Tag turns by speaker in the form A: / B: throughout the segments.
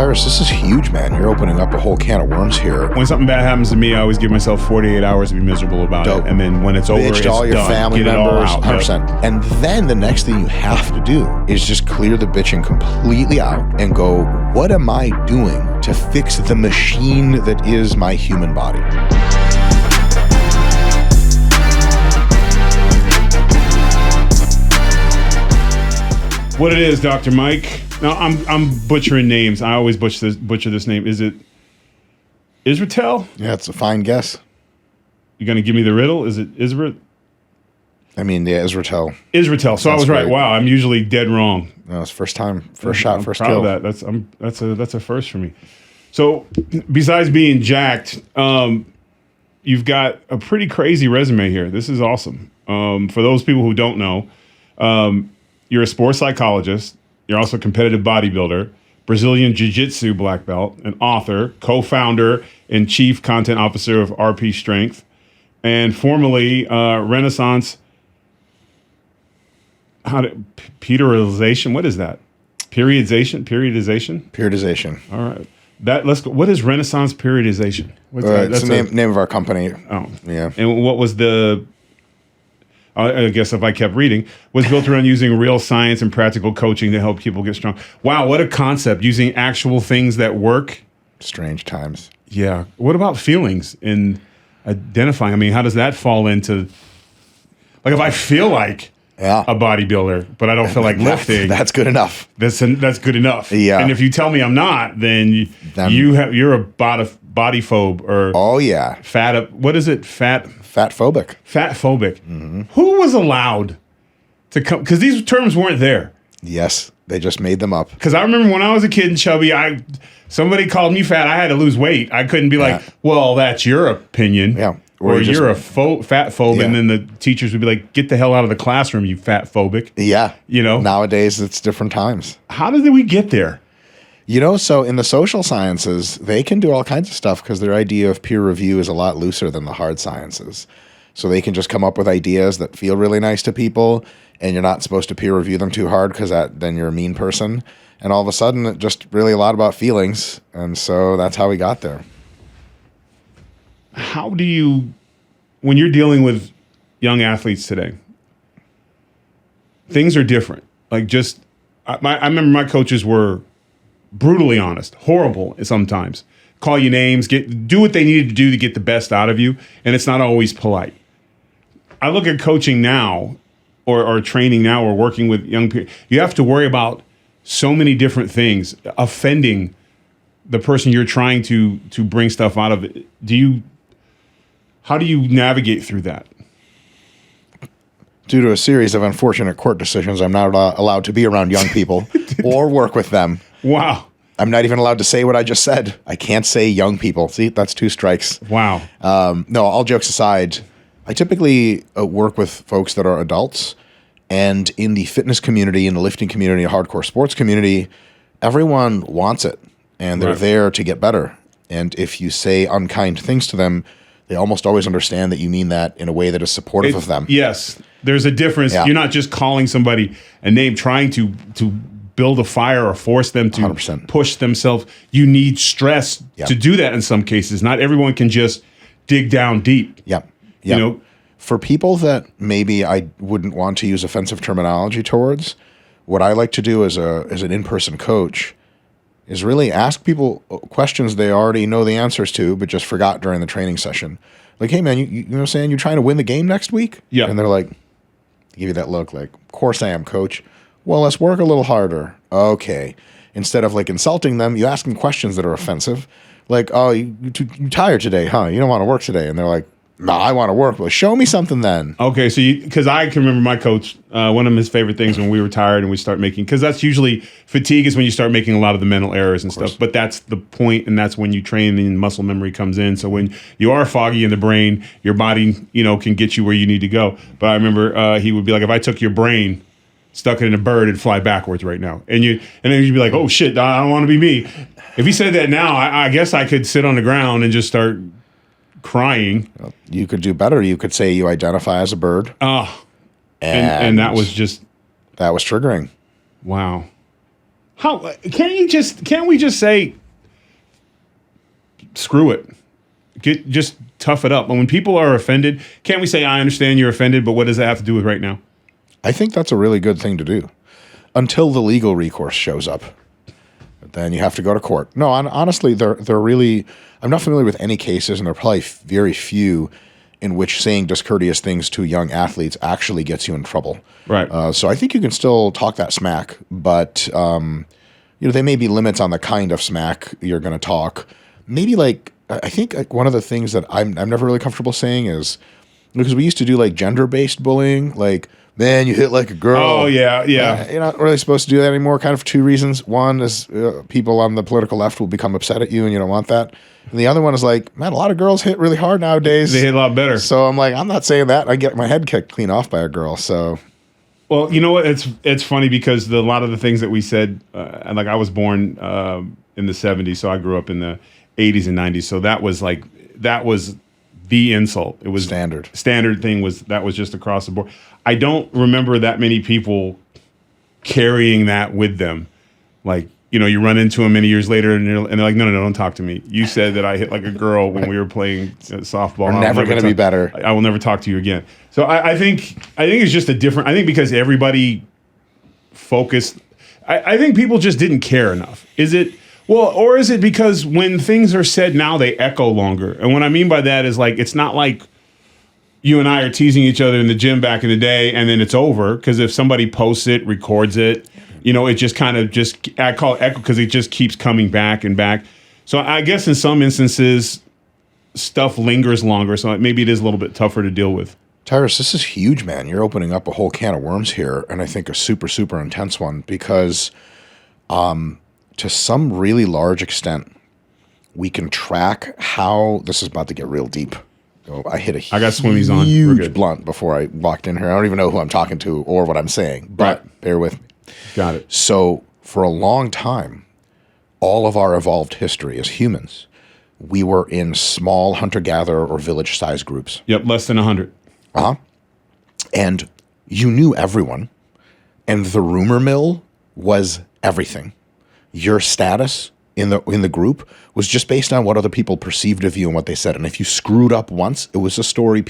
A: Tyrus, this is huge, man. You're opening up a whole can of worms here.
B: When something bad happens to me, I always give myself 48 hours to be miserable about it. And then when it's over, it's
A: all your
B: done.
A: family
B: Get
A: members,
B: it all out.
A: 100%. And then the next thing you have to do is just clear the bitching completely out and go, what am I doing to fix the machine that is my human body?
B: What it is, Dr. Mike. Now, I'm butchering names. I always butcher this name. Is it Israetel?
A: Yeah, it's a fine guess.
B: You going to give me the riddle? Is it Israel?
A: I mean, yeah, Israetel.
B: Israetel. So I was right. Wow, I'm usually dead wrong.
A: No, it's first time, first shot, first
B: proud
A: kill.
B: Of that. That's a first for me. So besides being jacked, you've got a pretty crazy resume here. This is awesome. For those people who don't know, you're a sports psychologist. You're also a competitive bodybuilder, Brazilian Jiu-Jitsu black belt, an author, co-founder and chief content officer of RP Strength, and formerly Renaissance. Periodization? What is that? Periodization. All right. Let's go. What is Renaissance periodization?
A: It's the name of our company.
B: Oh,
A: yeah.
B: And what was the? I guess if I kept reading, was built around using real science and practical coaching to help people get strong. Wow, what a concept! Using actual things that work.
A: Strange times.
B: Yeah. What about feelings in identifying? I mean, how does that fall into? Like, if I feel like a bodybuilder, but I don't feel like lifting,
A: that's good enough.
B: That's good enough.
A: Yeah.
B: And if you tell me I'm not, then you're a bodyphobe or what is it?
A: Fatphobic.
B: Mm-hmm. Who was allowed to come? Because these terms weren't there.
A: Yes, they just made them up.
B: Because I remember when I was a kid and chubby, somebody called me fat. I had to lose weight. I couldn't be like, well, that's your opinion.
A: Yeah.
B: Or you're a fat phobe, and then the teachers would be like, get the hell out of the classroom, you fat phobic.
A: Yeah.
B: You know?
A: Nowadays, it's different times.
B: How did we get there?
A: You know, so in the social sciences, they can do all kinds of stuff because their idea of peer review is a lot looser than the hard sciences. So they can just come up with ideas that feel really nice to people, and you're not supposed to peer review them too hard because then you're a mean person. And all of a sudden, it's just really a lot about feelings. And so that's how we got there.
B: How do you, when you're dealing with young athletes today, things are different. Like I remember my coaches were brutally honest, horrible sometimes. Call you names, do what they needed to do to get the best out of you, and it's not always polite. I look at coaching now, or training now, or working with young people. You have to worry about so many different things, offending the person you're trying to bring stuff out of it. How do you navigate through that?
A: Due to a series of unfortunate court decisions, I'm not allowed to be around young people or work with them.
B: Wow.
A: I'm not even allowed to say what I just said. I can't say young people. See, that's 2 strikes.
B: Wow.
A: No, all jokes aside, I typically work with folks that are adults. And in the fitness community, in the lifting community, hardcore sports community, everyone wants it. And they're there to get better. And if you say unkind things to them, they almost always understand that you mean that in a way that is supportive of them.
B: Yes. There's a difference. Yeah. You're not just calling somebody a name, trying to build a fire or force them to
A: 100%.
B: Push themselves. You need stress to do that in some cases. Not everyone can just dig down deep.
A: Yeah.
B: You know,
A: for people that maybe I wouldn't want to use offensive terminology towards, what I like to do as an in-person coach is really ask people questions they already know the answers to, but just forgot during the training session. Like, hey man, you know what I'm saying? You're trying to win the game next week?
B: Yeah.
A: And they're like, give you that look like, of course I am, coach. Well, let's work a little harder. Okay. Instead of like insulting them, you ask them questions that are offensive. Like, oh, you tired today, huh? You don't want to work today. And they're like, no, I want to work. Well, show me something then.
B: Okay, so because I can remember my coach, one of his favorite things when we were tired and we start making, because that's usually fatigue is when you start making a lot of the mental errors and stuff. But that's the point, and that's when you train and muscle memory comes in. So when you are foggy in the brain, your body, can get you where you need to go. But I remember he would be like, if I took your brain, stuck it in a bird, it'd fly backwards right now. And then you'd be like, oh shit, I don't want to be me. If he said that now, I guess I could sit on the ground and just start crying.
A: Well, you could do better. You could say you identify as a bird.
B: And that was just...
A: That was triggering.
B: Wow. How can't we just say screw it? Just tough it up. And when people are offended, can't we say, I understand you're offended, but what does that have to do with right now?
A: I think that's a really good thing to do until the legal recourse shows up. Then you have to go to court. No, honestly, they're really, I'm not familiar with any cases, and there are probably very few in which saying discourteous things to young athletes actually gets you in trouble.
B: Right.
A: So I think you can still talk that smack, but there may be limits on the kind of smack you're going to talk. Maybe I think one of the things that I'm never really comfortable saying is, because we used to do like gender-based bullying, like, man, you hit like a girl.
B: Oh, yeah.
A: You're not really supposed to do that anymore, kind of for two reasons. One is people on the political left will become upset at you, and you don't want that. And the other one is like, man, a lot of girls hit really hard nowadays.
B: They hit a lot better.
A: So I'm like, I'm not saying that. I get my head kicked clean off by a girl, so...
B: Well, you know what? It's funny because a lot of the things that we said, like I was born in the 70s, so I grew up in the 80s and 90s. So that was the insult. It was standard thing that was just across the board. I don't remember that many people carrying that with them. Like, you run into them many years later and they're like, no, don't talk to me. You said that I hit like a girl when we were playing softball.
A: We're never going to be better.
B: I will never talk to you again. So I think it's just I think because everybody focused, I think people just didn't care enough. Is it because when things are said now, they echo longer? And what I mean by that is like, it's not like you and I are teasing each other in the gym back in the day and then it's over. Because if somebody posts it, records it, it just kind of I call it echo because it just keeps coming back and back. So I guess in some instances, stuff lingers longer. So maybe it is a little bit tougher to deal with.
A: Tyrus, this is huge, man. You're opening up a whole can of worms here, and I think a super, super intense one because to some really large extent, we can track how this is about to get real deep. I hit a
B: got swimmies on.
A: Huge blunt before I walked in here. I don't even know who I'm talking to or what I'm saying, but bear with me.
B: Got it.
A: So for a long time, all of our evolved history as humans, we were in small hunter-gatherer or village-sized groups.
B: Yep, less than 100.
A: Uh-huh. And you knew everyone, and the rumor mill was everything. Your status in the group was just based on what other people perceived of you and what they said. And if you screwed up once, it was a story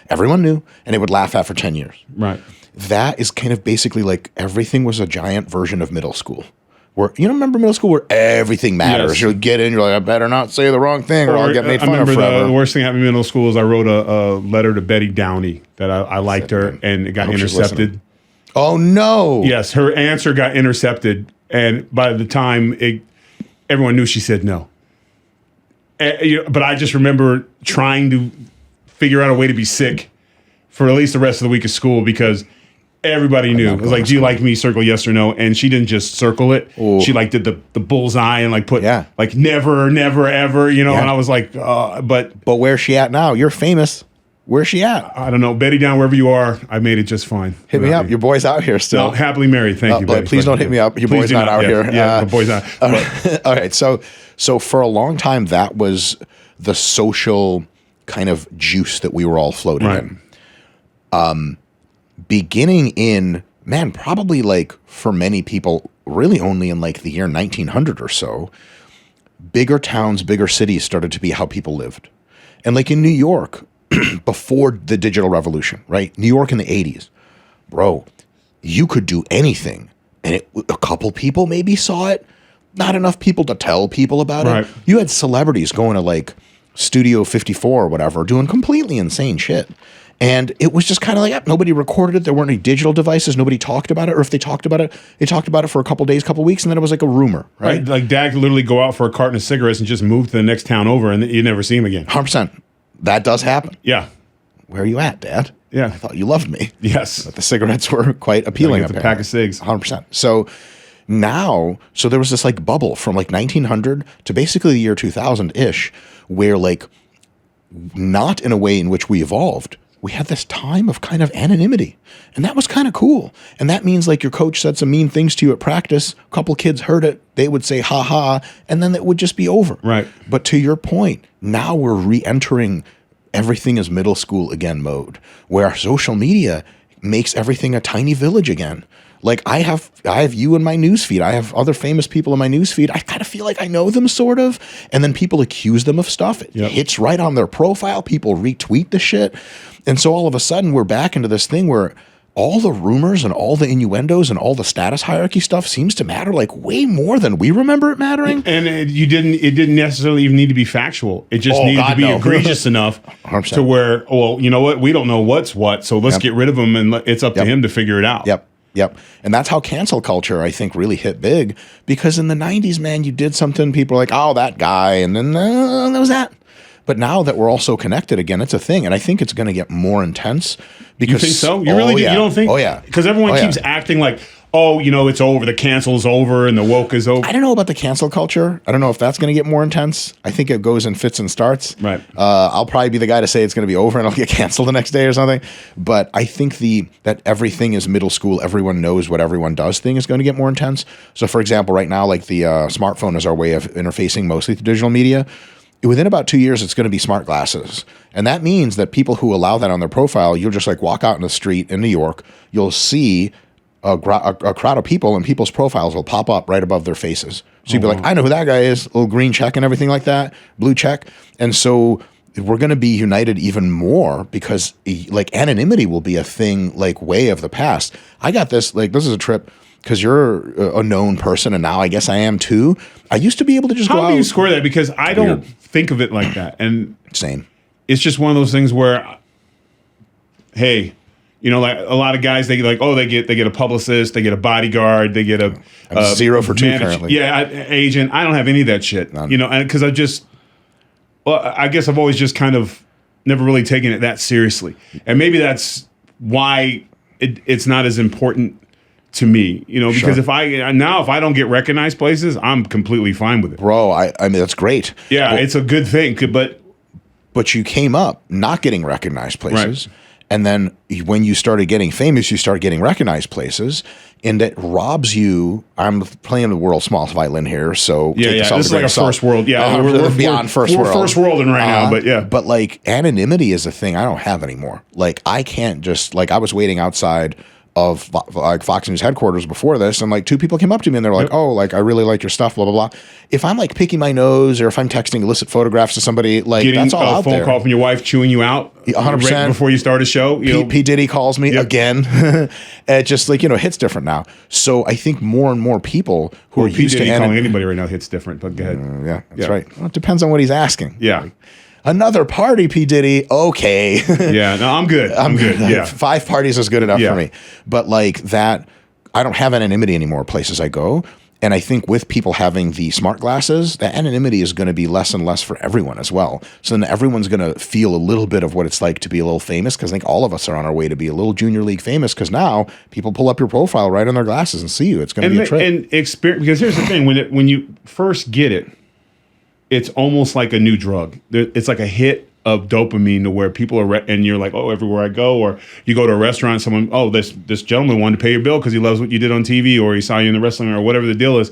A: everyone knew, and they would laugh at for 10 years.
B: Right.
A: That is kind of basically like everything was a giant version of middle school. Where remember middle school where everything matters. Yes. You get in, you're like, I better not say the wrong thing or I'll get made fun of forever. I remember
B: the worst thing happened in middle school is I wrote a letter to Betty Downey that I liked her, and it got intercepted.
A: Oh, no.
B: Yes, her answer got intercepted, and by the time everyone knew she said no. But I just remember trying to figure out a way to be sick for at least the rest of the week of school because everybody knew. It was like, do you like me? Circle yes or no. And she didn't just circle it. Ooh. She did the bullseye and put like never, never, ever, And I was like, but
A: where's she at now? You're famous. Where's she at?
B: I don't know. Betty down wherever you are. I made it just fine.
A: Hit me up. Your boy's out here still.
B: No, happily married. Thank you, Betty.
A: Please don't hit me up. Your boy's not out here.
B: Yeah, the boy's not.
A: All right. So for a long time, that was the social kind of juice that we were all floating in. Beginning in, probably for many people, really only in the year 1900 or so, bigger towns, bigger cities started to be how people lived. And in New York, before the digital revolution, right? New York in the 80s, bro, you could do anything. And a couple people maybe saw it, not enough people to tell people about it. You had celebrities going to Studio 54 or whatever, doing completely insane shit. And it was just kind of nobody recorded it. There weren't any digital devices. Nobody talked about it. Or if they talked about it, they talked about it for a couple days, couple weeks, and then it was a rumor, right?
B: Like Dad could literally go out for a carton of cigarettes and just move to the next town over, and you'd never see him again.
A: 100%. That does happen.
B: Yeah.
A: Where are you at, Dad?
B: Yeah.
A: I thought you loved me.
B: Yes.
A: But the cigarettes were quite appealing.
B: A pack of cigs.
A: 100%. So now, there was this bubble from 1900 to basically the year 2000-ish, where not in a way in which we evolved, we had this time of kind of anonymity. And that was kind of cool. And that means your coach said some mean things to you at practice, a couple kids heard it, they would say, ha ha, and then it would just be over.
B: Right.
A: But to your point, now we're re-entering everything is middle school again mode, where our social media makes everything a tiny village again. Like I have you in my newsfeed. I have other famous people in my newsfeed. I kind of feel like I know them sort of. And then people accuse them of stuff. It hits right on their profile. People retweet the shit. And so all of a sudden we're back into this thing where all the rumors and all the innuendos and all the status hierarchy stuff seems to matter like way more than we remember it mattering.
B: And it didn't necessarily even need to be factual. It just needed to be egregious enough
A: 100%.
B: to where, well, you know what? We don't know what's what, so let's get rid of him, and it's up to him to figure it out.
A: Yep. And that's how cancel culture, I think, really hit big, because in the 90s, man, you did something, people were like, oh, that guy, and then that was that. But now that we're all so connected again, it's a thing. And I think it's going to get more intense. Because,
B: you think so? You really do? You don't think?
A: Oh, yeah.
B: Because everyone keeps acting like, oh, you know, it's over. The cancel's over and the woke is over.
A: I don't know about the cancel culture. I don't know if that's going to get more intense. I think it goes in fits and starts.
B: Right.
A: I'll probably be the guy to say it's going to be over and I'll get canceled the next day or something. But I think that everything is middle school, everyone knows what everyone does thing is going to get more intense. So, for example, right now, like the smartphone is our way of interfacing mostly to digital media. Within about 2 years, it's going to be smart glasses. And that means that people who allow that on their profile, you'll just like walk out in the street in New York, you'll see a crowd of people and people's profiles will pop up right above their faces. So you'll be like, I know who that guy is, little green check and everything like that, blue check. And so we're going to be united even more because like anonymity will be a thing like way of the past. I got this, like this is a trip because you're a known person and now I guess I am too. I used to be able to just go out.
B: How do you score that? Because I don't think of it like that. And
A: same.
B: It's just one of those things where, hey, you know, like a lot of guys, they like, oh, they get a publicist, they get a bodyguard, they get a
A: 0 for 2 currently.
B: Yeah, agent. I don't have any of that shit. None. You know, and because I guess I've always just kind of never really taken it that seriously, and maybe that's why it's not as important to me, you know, because if I don't get recognized places, I'm completely fine with it.
A: Bro, I mean, that's great.
B: Yeah, well, it's a good thing,
A: but you came up not getting recognized places.
B: Right.
A: And then when you started getting famous, you start getting recognized places, and it robs you. I'm playing the world's smallest violin here, so
B: this is like a first world. Yeah,
A: we're beyond first world.
B: We're first world right now, but yeah.
A: But like anonymity is a thing I don't have anymore. Like I can't just like I was waiting outside of like Fox News headquarters before this, and like 2 people came up to me and they're like, oh, like I really like your stuff, blah blah blah. If I'm like picking my nose or if I'm texting illicit photographs to somebody, like
B: getting
A: that's all out there.
B: Getting a phone call from your wife chewing you out
A: 100%
B: right before you start a show.
A: P. Diddy calls me again. It just like, you know, hits different now. So I think more and more people who are used to
B: calling anybody right now hits different, but go ahead.
A: Yeah, that's right. Well, it depends on what he's asking.
B: Yeah.
A: Like, another party, P. Diddy. Okay.
B: Yeah, no, I'm good. I'm good. Yeah.
A: 5 parties is good enough for me. But like that, I don't have anonymity anymore places I go. And I think with people having the smart glasses, the anonymity is going to be less and less for everyone as well. So then everyone's going to feel a little bit of what it's like to be a little famous, because I think all of us are on our way to be a little junior league famous, because now people pull up your profile right on their glasses and see you. It's going to be a trip.
B: And experience, because here's the thing, when you first get it, it's almost like a new drug. It's like a hit of dopamine to where people are, and you're like, oh, everywhere I go, or you go to a restaurant, someone, oh, this gentleman wanted to pay your bill because he loves what you did on TV, or he saw you in the wrestling, or whatever the deal is,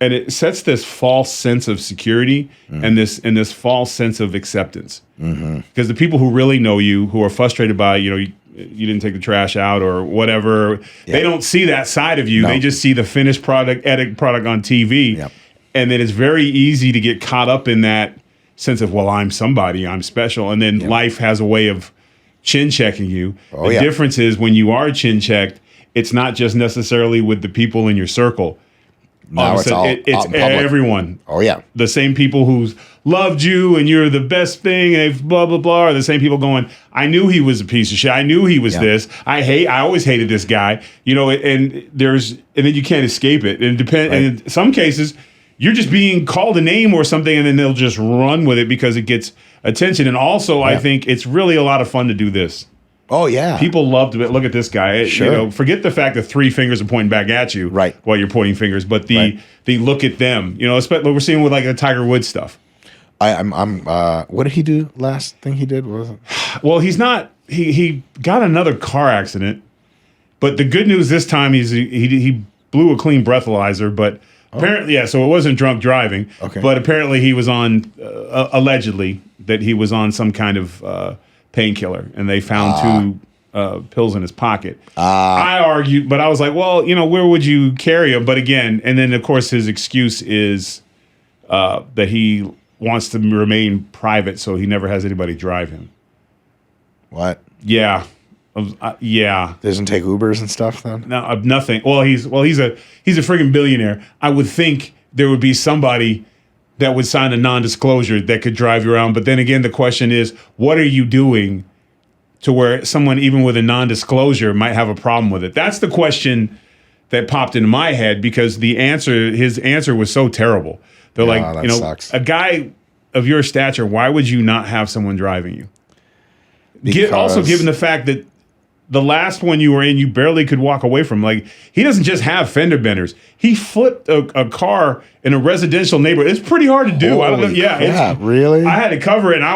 B: and it sets this false sense of security and this false sense of acceptance. Because the people who really know you, who are frustrated by, you know, you didn't take the trash out or whatever, they don't see that side of you. No. They just see the finished edit product on TV. Yep. And then it's very easy to get caught up in that sense of, well, I'm somebody, I'm special. And then life has a way of chin checking you. The difference is when you are chin checked, it's not just necessarily with the people in your circle.
A: Now it's
B: everyone.
A: Oh, yeah.
B: The same people who's loved you and you're the best thing, and blah, blah, blah, are the same people going, I knew he was a piece of shit. I knew he was this. I always hated this guy. You know, and then you can't escape it. And and in some cases, you're just being called a name or something, and then they'll just run with it because it gets attention. And also, I think it's really a lot of fun to do this.
A: Oh, yeah.
B: People love to look at this guy. Sure. You know, forget the fact that 3 fingers are pointing back at you while you're pointing fingers, but the look at them. You know, especially we're seeing with like the Tiger Woods stuff.
A: What did he do? Last thing he did was?
B: Well, he's not. He got another car accident, but the good news this time he blew a clean breathalyzer, but. Apparently, so it wasn't drunk driving, but apparently he was on, allegedly, that he was on some kind of painkiller, and they found pills in his pocket. I argued, but I was like, well, where would you carry them? But again, and then of course his excuse is that he wants to remain private, so he never has anybody drive him.
A: What?
B: Yeah. Yeah.
A: Doesn't take Ubers and stuff then?
B: No, nothing. Well, he's a friggin' billionaire. I would think there would be somebody that would sign a non-disclosure that could drive you around. But then again, the question is, what are you doing to where someone even with a non-disclosure might have a problem with it? That's the question that popped into my head because his answer was so terrible. They're like,
A: sucks.
B: A guy of your stature, why would you not have someone driving you? Also given the fact that the last one you were in, you barely could walk away from. Like, he doesn't just have fender benders. He flipped a car in a residential neighborhood. It's pretty hard to do.
A: Holy
B: I don't know. Yeah,
A: really?
B: I had to cover it, and I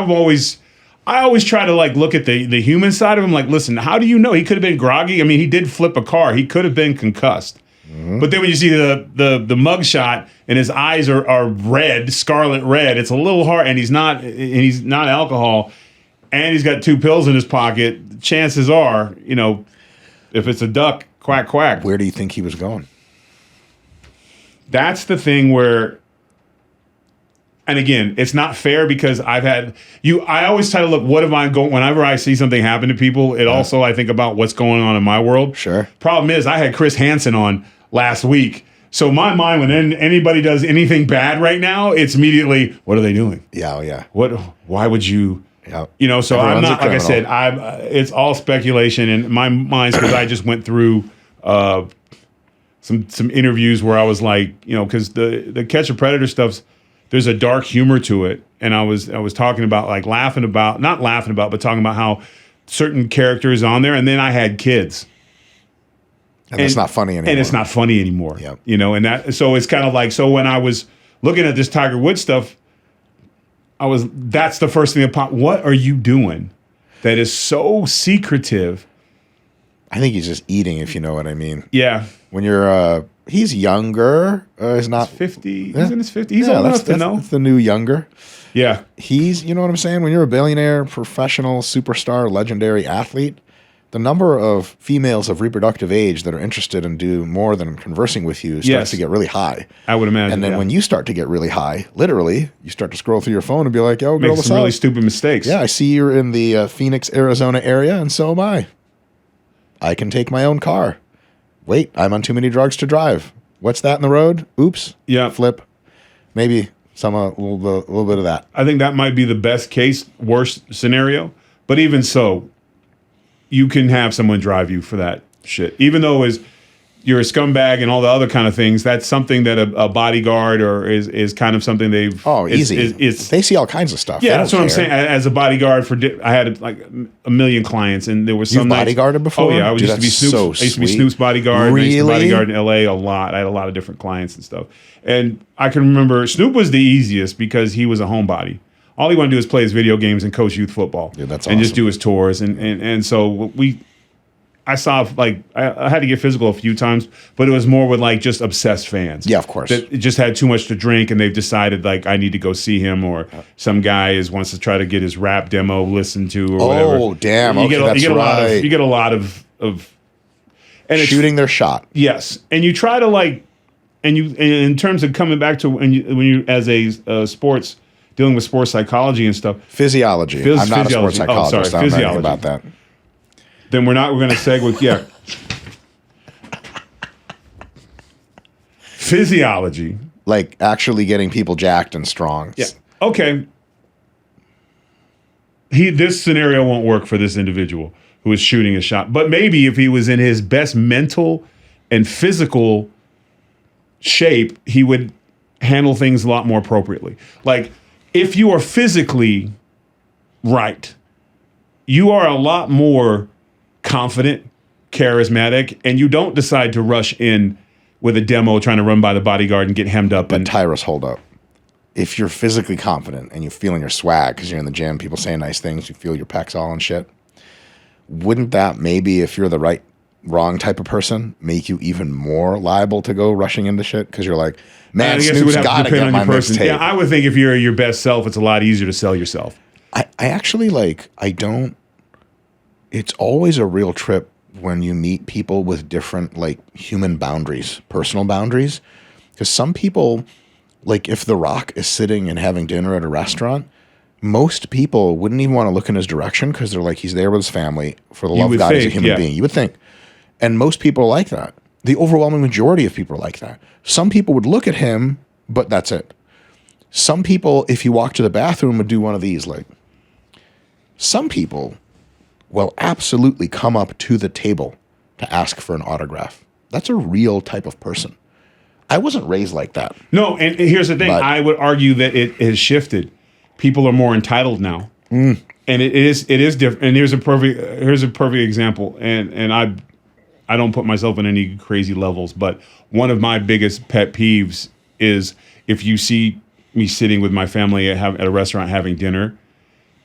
B: always try to like look at the human side of him. Like, listen, how do you know? He could have been groggy. I mean, he did flip a car. He could have been concussed. Mm-hmm. But then when you see the mug shot and his eyes are red, scarlet red, it's a little hard. And he's not alcohol, and he's got 2 pills in his pocket. Chances are, if it's a duck, quack quack.
A: Where do you think he was going?
B: That's the thing where. And again, it's not fair because I always try to look, what am I going, whenever I see something happen to people, also I think about what's going on in my world.
A: Sure.
B: Problem is, I had Chris Hansen on last week. So my mind, when anybody does anything bad right now, it's immediately, what are they doing?
A: Yeah, yeah.
B: Why would you,
A: yeah.
B: So I'm not, like I said, it's all speculation in my mind because I just went through some interviews where I was like, because the Catch a Predator stuff's, there's a dark humor to it, and I was talking about like not laughing about, but talking about how certain characters on there, and then I had kids,
A: and it's not funny anymore.
B: And it's not funny anymore.
A: Yep.
B: And that so it's kind of like when I was looking at this Tiger Woods stuff, that's the first thing that popped. What are you doing that is so secretive?
A: I think he's just eating, if you know what I mean.
B: Yeah.
A: When you're he's younger. He's not
B: 50.
A: Yeah.
B: He's in his 50s. He's old enough to know.
A: That's the new younger.
B: Yeah.
A: He's, you know what I'm saying? When you're a billionaire, professional, superstar, legendary athlete, the number of females of reproductive age that are interested in do more than conversing with you starts to get really high.
B: I would imagine.
A: And then when you start to get really high, literally, you start to scroll through your phone and be like, "Yo, girl,
B: make
A: what's
B: some
A: up?"
B: really stupid mistakes.
A: Yeah, I see you're in the Phoenix, Arizona area, and so am I. I can take my own car. Wait, I'm on too many drugs to drive. What's that in the road? Oops.
B: Yeah.
A: Flip. Maybe a little bit of that.
B: I think that might be the best case, worst scenario. But even so, you can have someone drive you for that shit. Even though you're a scumbag and all the other kind of things, that's something that a bodyguard or is kind of something they've...
A: Oh, easy. They see all kinds of stuff.
B: Yeah, that's what I'm saying. As a bodyguard, I had like a million clients, and there were some
A: You've bodyguarded before?
B: Oh, yeah. I used to be Snoop's. I used to be Snoop's bodyguard.
A: Really?
B: I used to bodyguard in L.A. a lot. I had a lot of different clients and stuff. And I can remember Snoop was the easiest because he was a homebody. All he wanted to do is play his video games and coach youth football.
A: Yeah, that's
B: and
A: awesome.
B: just do his tours. And so I saw, like, I had to get physical a few times, but it was more with, like, just obsessed fans.
A: Yeah, of course.
B: That just had too much to drink, and they've decided, like, I need to go see him, or some guy wants to try to get his rap demo listened to, or whatever.
A: Oh, damn.
B: You get a lot of and
A: shooting their shot.
B: Yes. And you try to, like, and in terms of coming back to when you as a sports, dealing with sports psychology and stuff.
A: Physiology. I'm not a sports psychologist. I'm not about that.
B: Then we're going to segue. Yeah. Physiology.
A: Like actually getting people jacked and strong.
B: Yeah. Okay. This scenario won't work for this individual who is shooting a shot. But maybe if he was in his best mental and physical shape, he would handle things a lot more appropriately. Like, if you are physically right, you are a lot more confident, charismatic, and you don't decide to rush in with a demo trying to run by the bodyguard and get hemmed up.
A: But Tyrus, hold up. If you're physically confident and you're feeling your swag because you're in the gym, people saying nice things, you feel your pecs all and shit, wouldn't that maybe, if you're the wrong type of person, make you even more liable to go rushing into shit? Because you're like, man, Snoop's got to get my mixtape.
B: Yeah, I would think if you're your best self, it's a lot easier to sell yourself.
A: I actually I don't... it's always a real trip when you meet people with different like human boundaries, personal boundaries. Because some people, like if The Rock is sitting and having dinner at a restaurant, most people wouldn't even want to look in his direction because they're like, he's there with his family for the love of God as a human being. You would think. And most people are like that. The overwhelming majority of people are like that. Some people would look at him, but that's it. Some people, if you walk to the bathroom, would do one of these. Like, some people will absolutely come up to the table to ask for an autograph. That's a real type of person. I wasn't raised like that.
B: No, and here's the thing. I would argue that it has shifted. People are more entitled now. And it is different. And here's a perfect example. And I don't put myself in any crazy levels, but one of my biggest pet peeves is if you see me sitting with my family at a restaurant having dinner,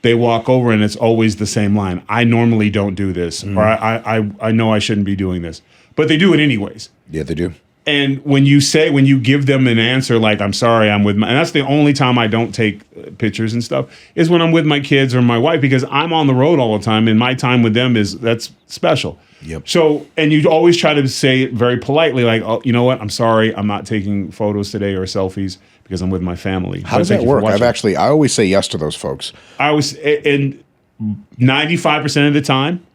B: they walk over and it's always the same line. I normally don't do this, or I know I shouldn't be doing this, but they do it anyways.
A: Yeah, they do.
B: And when you give them an answer like, I'm sorry, I'm with my, and that's the only time I don't take pictures and stuff, is when I'm with my kids or my wife, because I'm on the road all the time and my time with them that's special.
A: Yep.
B: So, and you always try to say it very politely, like, oh, you know what? I'm sorry, I'm not taking photos today or selfies because I'm with my family.
A: How does that work? I always say yes to those folks.
B: And 95% of the time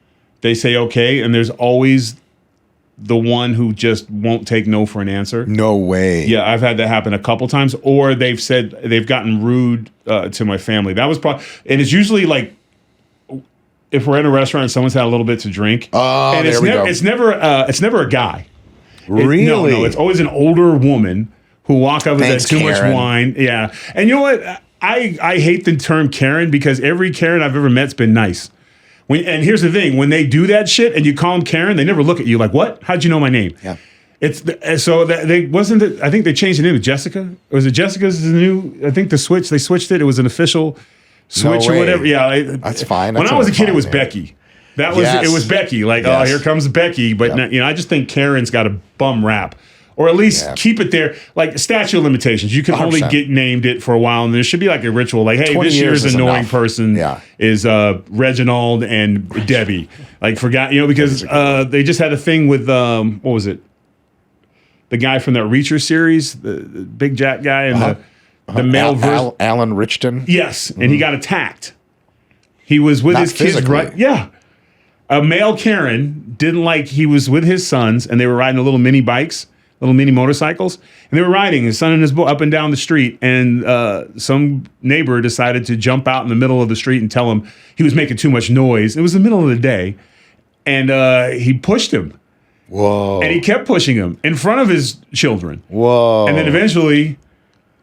B: they say okay, and there's always the one who just won't take no for an answer.
A: No way.
B: Yeah, I've had that happen a couple times, or they've said they've gotten rude to my family. That was probably, and it's usually like if we're in a restaurant and someone's had a little bit to drink.
A: Oh,
B: and
A: there we go.
B: It's never a guy.
A: Really?
B: No, it's always an older woman who walk up with that too much wine. Yeah, and you know what? I hate the term Karen because every Karen I've ever met's been nice. And here's the thing: when they do that shit and you call them Karen, they never look at you like, "What? How'd you know my name?"
A: Yeah.
B: I think they changed the name to Jessica. Or was it Jessica's new? I think they switched it. It was an official switch or whatever. Yeah,
A: that's fine.
B: When I was a kid, it was Becky. It was Becky. Like, oh, here comes Becky. But I just think Karen's got a bum rap. Or at least keep it there. Like statute of limitations. You can 100%. Only get named it for a while, and there should be like a ritual. Like, hey, this year's annoying person is Reginald and Debbie. Like, because they just had a thing with, what was it? The guy from that Reacher series, the big Jack guy, and the male version.
A: Alan Richton?
B: Yes, and he got attacked. He was with his kids, right? Yeah. A male Karen he was with his sons, and they were riding little mini bikes. Little mini motorcycles, and they were riding his son and his boy up and down the street, and some neighbor decided to jump out in the middle of the street and tell him he was making too much noise. It was the middle of the day, and he pushed him.
A: Whoa.
B: And he kept pushing him in front of his children.
A: Whoa.
B: And then eventually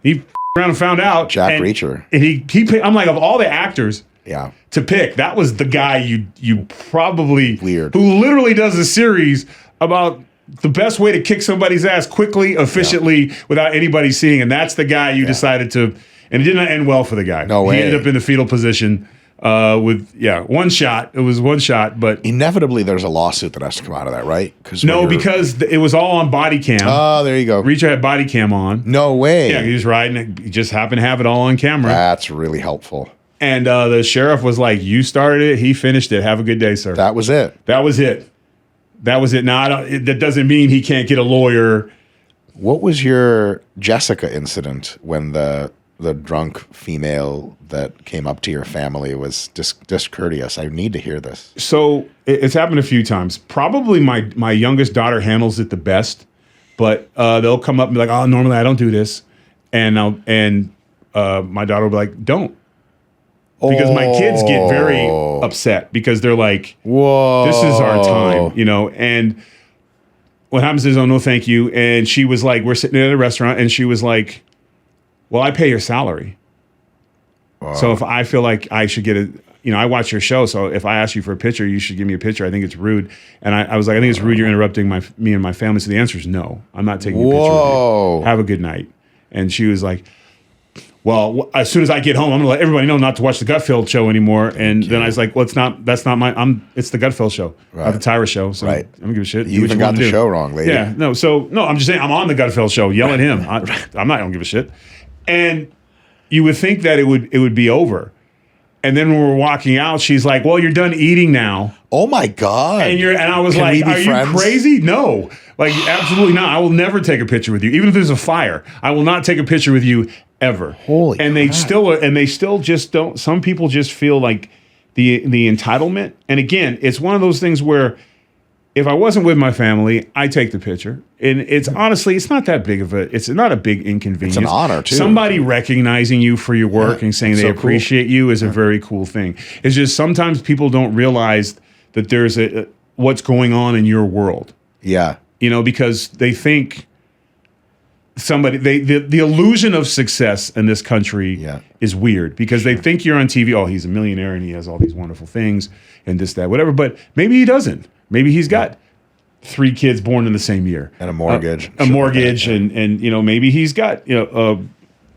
B: he around and found out.
A: Jack Reacher.
B: And he I'm like, of all the actors to pick, that was the guy you probably
A: weird,
B: who literally does a series about the best way to kick somebody's ass quickly, efficiently, without anybody seeing. And that's the guy you decided to, and it didn't end well for the guy.
A: No way.
B: He ended up in the fetal position with one shot. It was one shot, but
A: inevitably there's a lawsuit that has to come out of that, right?
B: Because it was all on body cam.
A: Oh, there you go.
B: Reacher had body cam on.
A: No way.
B: Yeah, he was riding. He just happened to have it all on camera.
A: That's really helpful.
B: And the sheriff was like, "You started it. He finished it. Have a good day, sir."
A: That was it.
B: Now, that doesn't mean he can't get a lawyer.
A: What was your Jessica incident when the drunk female that came up to your family was discourteous? I need to hear this.
B: So it's happened a few times. Probably my youngest daughter handles it the best, but they'll come up and be like, "Oh, normally I don't do this," and my daughter will be like, "Don't." Because my kids get very upset because they're like,
A: "Whoa,
B: this is our time," And what happens is, "Oh no, thank you." And she was like, we're sitting at a restaurant, and she was like, "Well, I pay your salary, so if I feel like I should get I watch your show, so if I ask you for a picture, you should give me a picture. I think it's rude." And I was like, "I think it's rude. You're interrupting me and my family." So the answer is no. I'm not taking a picture of you. Have a good night. And she was like, "Well, as soon as I get home, I'm gonna let everybody know not to watch the Gutfeld show anymore." And then I was like, "Well, it's not the Gutfeld show, not the Tyrus show. So I don't give a shit.
A: You even got the show wrong, lady."
B: Yeah, no, I'm just saying I'm on the Gutfeld show. Yell at him. I don't give a shit. And you would think that it would be over, And then when we're walking out, she's like, "Well, you're done eating now."
A: Oh my God.
B: And I was
A: Can we
B: like,
A: be
B: "Are
A: friends?
B: you crazy?" No, like absolutely not. I will never take a picture with you, even if there's a fire. I will not take a picture with you ever.
A: Holy
B: and
A: crap.
B: they still just don't. Some people just feel like the entitlement. And again, it's one of those things where if I wasn't with my family, I take the picture. And it's honestly, it's not that big of it's not a big inconvenience.
A: It's an honor, too.
B: Somebody recognizing you for your work and saying
A: it's
B: they
A: so cool.
B: appreciate you is a very cool thing. It's just sometimes people don't realize that there's what's going on in your world.
A: Yeah.
B: Because they think the illusion of success in this country is weird because they think you're on TV. Oh, he's a millionaire and he has all these wonderful things and this, that, whatever. But maybe he doesn't. Maybe he's got 3 kids born in the same year
A: And a mortgage.
B: and maybe he's got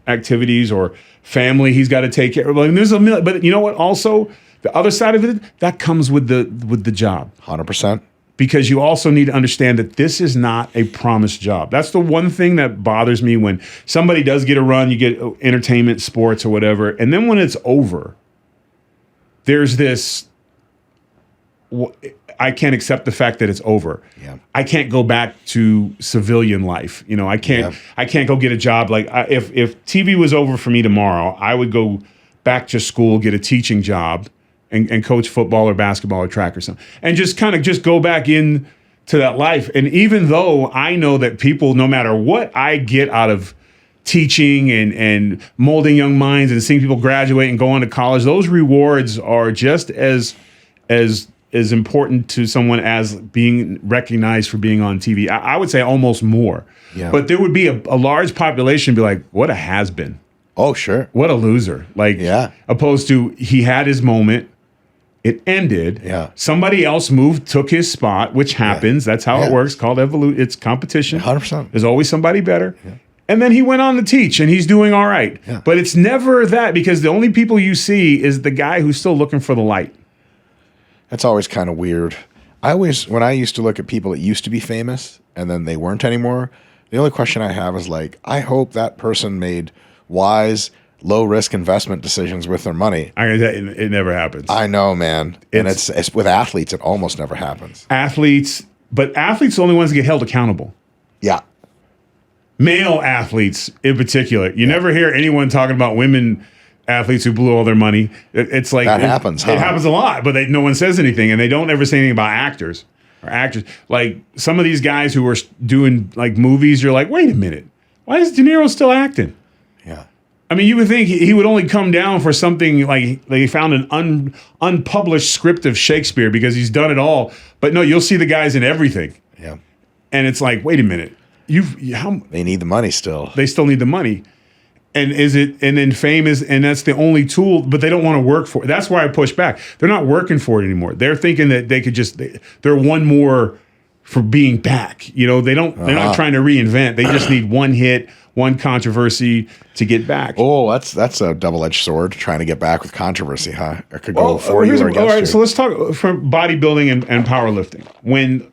B: activities or family he's got to take care of. There's a million, but you know what? Also, the other side of it that comes with the job.
A: 100%.
B: Because you also need to understand that this is not a promised job. That's the one thing that bothers me when somebody does get a run, you get entertainment, sports, or whatever, and then when it's over, there's this. I can't accept the fact that it's over.
A: Yeah.
B: I can't go back to civilian life. I can't.
A: Yeah.
B: I can't go get a job. Like if TV was over for me tomorrow, I would go back to school, get a teaching job, and coach football or basketball or track or something, and just kind of just go back in to that life. And even though I know that people, no matter what I get out of teaching and molding young minds and seeing people graduate and go on to college, those rewards are just as important to someone as being recognized for being on TV. I would say almost more.
A: Yeah.
B: But there would be a large population be like, what a has-been.
A: Oh, sure.
B: What a loser. Like, opposed to he had his moment. It ended.
A: Yeah.
B: Somebody else moved, took his spot, which happens. That's how it works. Called evolution. It's competition.
A: 100%.
B: There's always somebody better. Yeah. And then he went on to teach, and he's doing all right.
A: Yeah.
B: But it's never that, because the only people you see is the guy who's still looking for the light.
A: That's always kind of weird. When I used to look at people that used to be famous and then they weren't anymore, the only question I have is like, I hope that person made wise, low-risk investment decisions with their money.
B: It never happens.
A: I know, man. And it's with athletes, it almost never happens.
B: But athletes are the only ones that get held accountable.
A: Yeah.
B: Male athletes in particular. You never hear anyone talking about women athletes who blew all their money. It's like
A: that happens.
B: It happens a lot, but no one says anything, and they don't ever say anything about actors or actors. Like some of these guys who are doing like movies, you're like, wait a minute, why is De Niro still acting?
A: Yeah.
B: I mean, you would think he would only come down for something like they found an unpublished script of Shakespeare because he's done it all. But no, you'll see the guys in everything.
A: Yeah.
B: And it's like, wait a minute,
A: they need the money still.
B: They still need the money. And then fame is, and that's the only tool, but they don't want to work for it. That's why I push back. They're not working for it anymore. They're thinking that they could they're one more for being back. They're not trying to reinvent. They just need one hit, one controversy to get back.
A: Oh, that's a double-edged sword, trying to get back with controversy, huh? It could go for you or against
B: all right,
A: you.
B: so let's talk from bodybuilding and powerlifting. When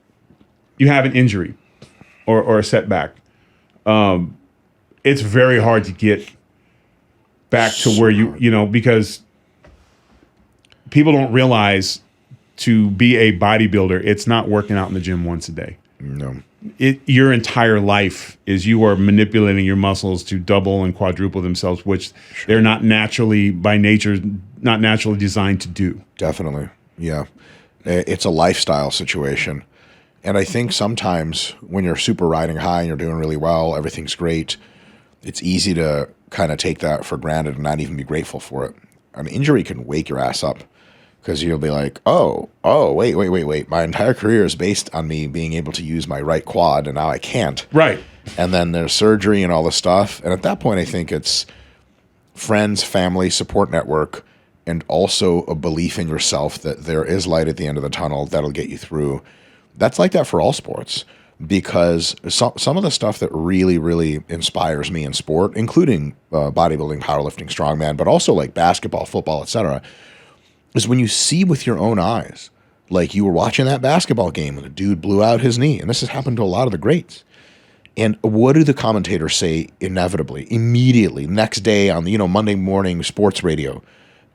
B: you have an injury or a setback, it's very hard to get back to where because people don't realize to be a bodybuilder, it's not working out in the gym once a day.
A: No.
B: Your entire life is you are manipulating your muscles to double and quadruple themselves, which they're not naturally, by nature, not naturally designed to do.
A: Definitely. Yeah. It's a lifestyle situation. And I think sometimes when you're super riding high and you're doing really well, everything's great, it's easy to kind of take that for granted and not even be grateful for it. An injury can wake your ass up because you'll be like, oh, wait. My entire career is based on me being able to use my right quad, and now I can't.
B: Right.
A: And then there's surgery and all this stuff. And at that point, I think it's friends, family, support network, and also a belief in yourself that there is light at the end of the tunnel that'll get you through. That's like that for all sports. Because some of the stuff that really, really inspires me in sport, including bodybuilding, powerlifting, strongman, but also like basketball, football, etc., is when you see with your own eyes, like you were watching that basketball game and a dude blew out his knee, and this has happened to a lot of the greats. And what do the commentators say inevitably, immediately, next day on the Monday morning sports radio?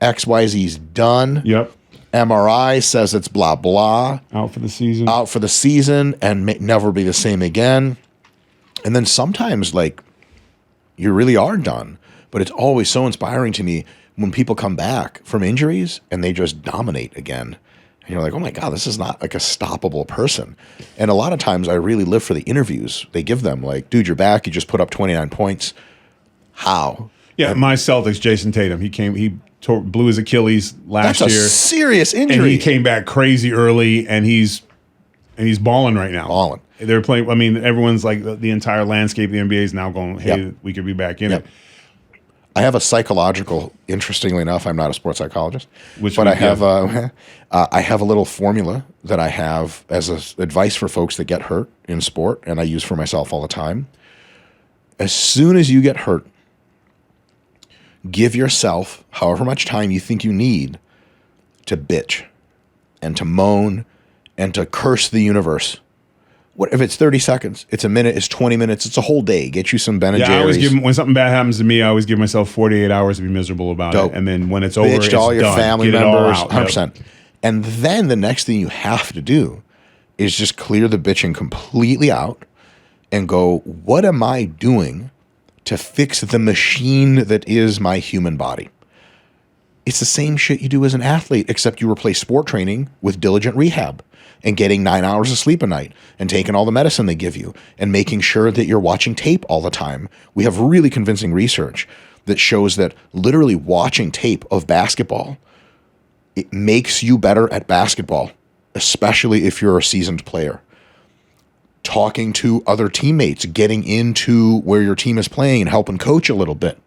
A: XYZ's done.
B: Yep.
A: MRI says it's blah, blah.
B: Out for the season.
A: Out for the season and may never be the same again. And then sometimes, like, you really are done. But it's always so inspiring to me when people come back from injuries and they just dominate again. And you're like, oh my God, this is not like a stoppable person. And a lot of times I really live for the interviews they give them. Like, dude, you're back. You just put up 29 points. How?
B: Yeah, my Celtics, Jason Tatum. He blew his Achilles last
A: That's a
B: year.
A: serious injury.
B: And he came back crazy early, and he's balling right now.
A: Balling.
B: They're playing. I mean, everyone's like the entire landscape of the NBA is now going, hey, we could be back in it.
A: I have a psychological. Interestingly enough, I'm not a sports psychologist, but I have a little formula that I have as advice for folks that get hurt in sport, and I use for myself all the time. As soon as you get hurt, give yourself however much time you think you need to bitch and to moan and to curse the universe. What if it's 30 seconds? It's a minute. It's 20 minutes. It's a whole day. Get you some Ben and Jerry's.
B: I always when something bad happens to me, I always give myself 48 hours to be miserable about it, and then when it's over,
A: bitch
B: it's
A: to all your
B: done.
A: family
B: Get
A: members,
B: it all out.
A: 100%. Yep. And then the next thing you have to do is just clear the bitching completely out and go, what am I doing to fix the machine that is my human body? It's the same shit you do as an athlete, except you replace sport training with diligent rehab and getting 9 hours of sleep a night and taking all the medicine they give you and making sure that you're watching tape all the time. We have really convincing research that shows that literally watching tape of basketball, it makes you better at basketball, especially if you're a seasoned player. Talking to other teammates, getting into where your team is playing and helping coach a little bit.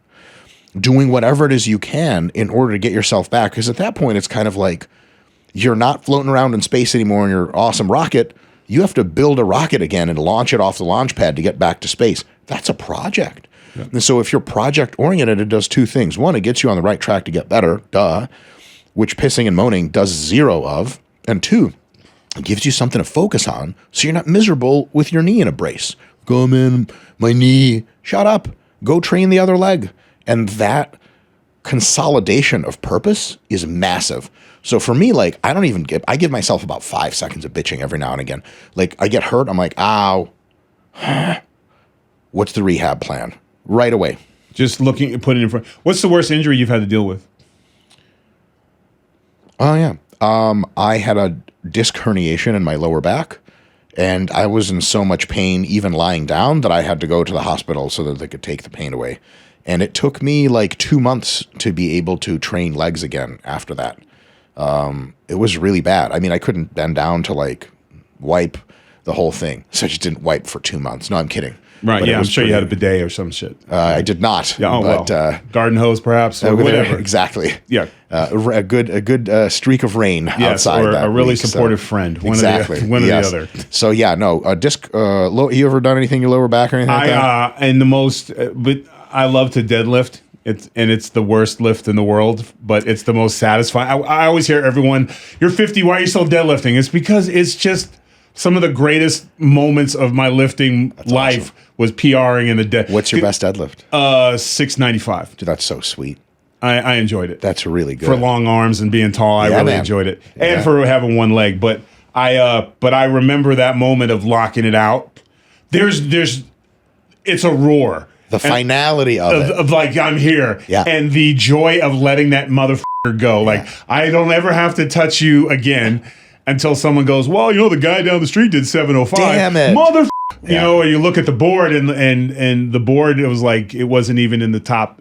A: Doing whatever it is you can in order to get yourself back. Because at that point, it's kind of like you're not floating around in space anymore in your awesome rocket. You have to build a rocket again and launch it off the launch pad to get back to space. That's a project. Yeah. And so if you're project oriented, it does two things. One, it gets you on the right track to get better, which pissing and moaning does zero of. And two, it gives you something to focus on so you're not miserable with your knee in a brace. Go, man, my knee, shut up. Go train the other leg. And that consolidation of purpose is massive. So for me, like, I give myself about 5 seconds of bitching every now and again. Like, I get hurt, I'm like, ow. What's the rehab plan? Right away.
B: Just looking, put it in front. What's the worst injury you've had to deal with?
A: Oh, yeah. I had a disc herniation in my lower back, and I was in so much pain even lying down that I had to go to the hospital so that they could take the pain away. And it took me like 2 months to be able to train legs again after that. It was really bad. I mean, I couldn't bend down to like wipe the whole thing. So I just didn't wipe for 2 months. No, I'm kidding.
B: Right, but yeah, I'm sure you had a bidet or some shit.
A: I did not.
B: Yeah, garden hose perhaps, or whatever.
A: Exactly.
B: Yeah.
A: A good streak of rain outside.
B: Or
A: that
B: a really
A: week,
B: supportive friend. One
A: exactly.
B: Or the other.
A: So yeah, no, disc, you ever done anything in your lower back or anything like that?
B: And the most, but I love to deadlift. It's the worst lift in the world, but it's the most satisfying. I always hear everyone, you're 50, why are you still deadlifting? It's because it's just some of the greatest moments of my lifting life awesome. Was PRing in the dead.
A: What's your best deadlift?
B: 695.
A: Dude, that's so sweet.
B: I enjoyed it.
A: That's really good.
B: For long arms and being tall, I really enjoyed it. And for having one leg. But I remember that moment of locking it out. It's a roar.
A: The finality of it.
B: Of like, I'm here.
A: Yeah.
B: And the joy of letting that motherfucker go. Like, I don't ever have to touch you again until someone goes, well, the guy down the street did 705.
A: Damn it.
B: Motherfucker. You know, or you look at the board and the board, it was like, it wasn't in the top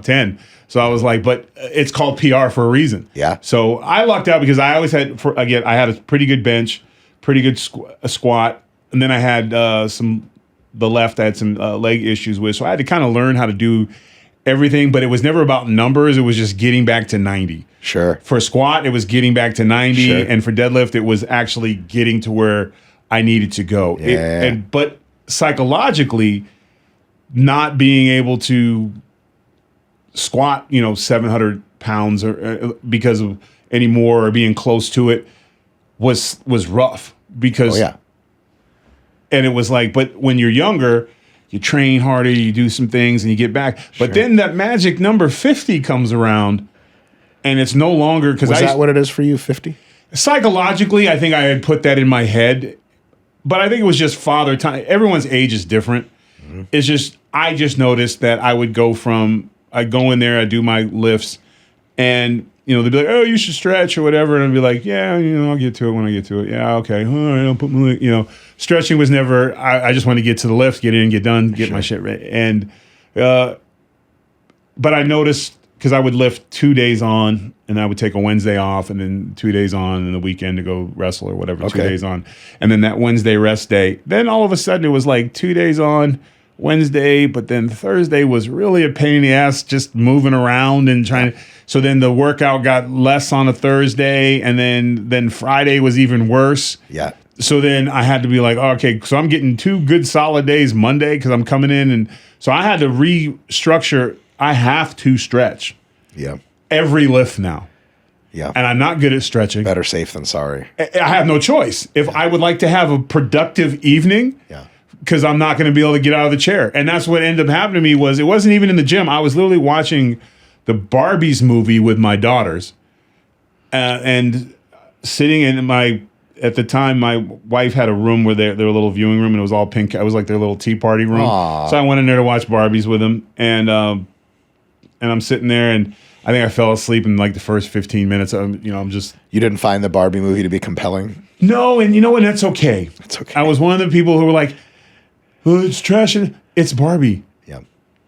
B: 10. So I was like, but it's called PR for a reason.
A: Yeah.
B: So I lucked out because I always had, I had a pretty good bench, pretty good squat. And then I had the left I had some leg issues with. So I had to kind of learn how to do everything, but it was never about numbers. It was just getting back to 90.
A: Sure.
B: For squat, it was getting back to 90.
A: Sure.
B: And for deadlift, it was actually getting to where I needed to go.
A: Yeah.
B: But psychologically, not being able to squat, 700 pounds or because of anymore or being close to it was rough because, and it was like, but when you're younger, you train harder, you do some things and you get back. But then that magic number 50 comes around And it's no longer because
A: Was that what it is for you? 50?
B: Psychologically, I think I had put that in my head, but I think it was just father time. Everyone's age is different. Mm-hmm. It's just I just noticed that I would go I'd go in there, I'd do my lifts, and they'd be like, "Oh, you should stretch or whatever," and I'd be like, "Yeah, I'll get to it when I get to it. Yeah, okay. All right, I'll put my stretching was never. I just want to get to the lift, get in, get done, get my shit ready, and but I noticed because I would lift 2 days on, and I would take a Wednesday off, and then 2 days on, and the weekend to go wrestle or whatever. 2 days on, and then that Wednesday rest day. Then all of a sudden, it was like 2 days on Wednesday, but then Thursday was really a pain in the ass, just moving around and trying to. So then the workout got less on a Thursday, and then Friday was even worse.
A: Yeah.
B: So then I had to be like, okay, so I'm getting 2 good solid days Monday because I'm coming in, and so I had to restructure. I have to stretch.
A: Yeah.
B: Every lift now.
A: Yeah.
B: And I'm not good at stretching.
A: Better safe than sorry.
B: I have no choice. If I would like to have a productive evening, because I'm not going to be able to get out of the chair. And that's what ended up happening to me was it wasn't even in the gym. I was literally watching the Barbies movie with my daughters and sitting in at the time, my wife had a room where their little viewing room, and it was all pink. It was like their little tea party room. Aww. So I went in there to watch Barbies with them, and I'm sitting there, and I think I fell asleep in like the first 15 minutes. I'm just.
A: You didn't find the Barbie movie to be compelling?
B: No, and you know what? That's okay.
A: It's okay.
B: I was one of the people who were like, "Oh, it's trash." It's Barbie.
A: Yeah.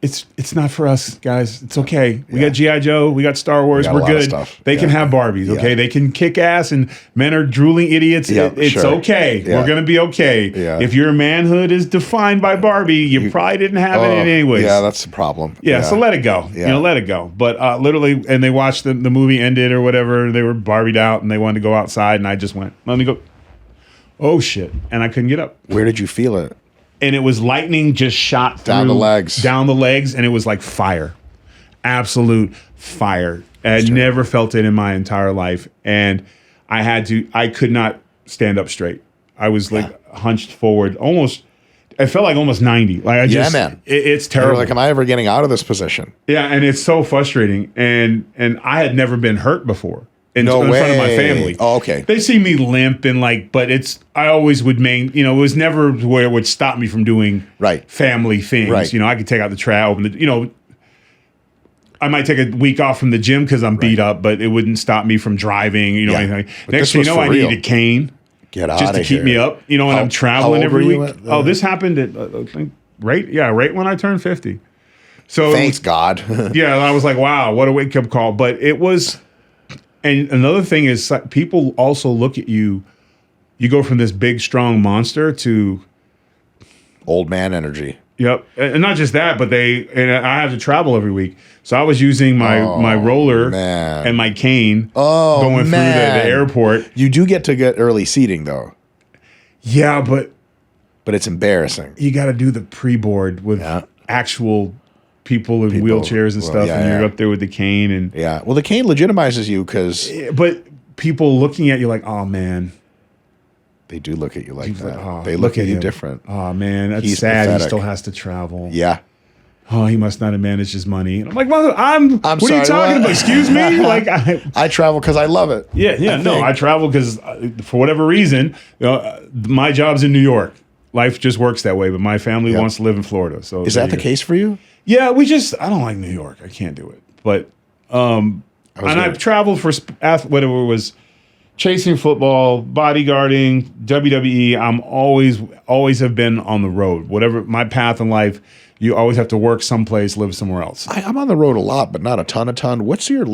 B: It's not for us, guys. It's okay. We got G.I. Joe. We got Star Wars. We're good. They can have Barbies, okay? They can kick ass, and men are drooling idiots. It's okay. Yeah. We're going to be okay. Yeah. If your manhood is defined by Barbie, you probably didn't have it in anyways.
A: Yeah, that's the problem.
B: Yeah, so let it go. Yeah. Let it go. But literally, and they watched the movie ended or whatever. They were Barbied out, and they wanted to go outside, and I just went, let me go. Oh, shit. And I couldn't get up.
A: Where did you feel it?
B: And it was lightning just shot through
A: down the legs,
B: and it was like fire, absolute fire. I had never felt it in my entire life, and I could not stand up straight. I was like hunched forward, almost. I felt like almost 90. Like
A: man,
B: it's terrible.
A: Like, am I ever getting out of this position?
B: Yeah, and it's so frustrating. And I had never been hurt before. In front of my family.
A: Oh, okay.
B: They see me limp and but I always would it was never where it would stop me from doing family things. Right. I could take out the trash, open I might take a week off from the gym because I'm beat up, but it wouldn't stop me from driving, anything. Next thing you know, I needed a cane.
A: Get out
B: just to keep me up, and I'm traveling every week. This happened at, I think, right when I turned 50. So
A: thanks God.
B: I was like, wow, what a wake-up call. But it was... And another thing is people also look at you. You go from this big, strong monster to
A: old man energy.
B: Yep, and not just that, but I have to travel every week, so I was using my roller and my cane going through the airport.
A: You do get early seating though.
B: Yeah, but
A: it's embarrassing.
B: You got to do the pre-board with actual. People in wheelchairs and stuff, and you're up there with the cane, and
A: well, the cane legitimizes you because,
B: but people looking at you like, oh man,
A: they do look at you like that.
B: Like, oh,
A: they look at you different.
B: Oh man, that's sad. Pathetic. He still has to travel.
A: Yeah.
B: Oh, he must not have managed his money. And I'm like, well, I'm what
A: sorry,
B: are you talking about? Excuse me? Like,
A: I travel because I love it.
B: I travel because for whatever reason, my job's in New York. Life just works that way, but my family wants to live in Florida. So
A: is that the case for you?
B: Yeah, I don't like New York. I can't do it. But I've traveled for whatever it was, chasing football, bodyguarding, WWE. I'm always have been on the road. Whatever my path in life, you always have to work someplace, live somewhere else.
A: I'm on the road a lot, but not a ton. What's your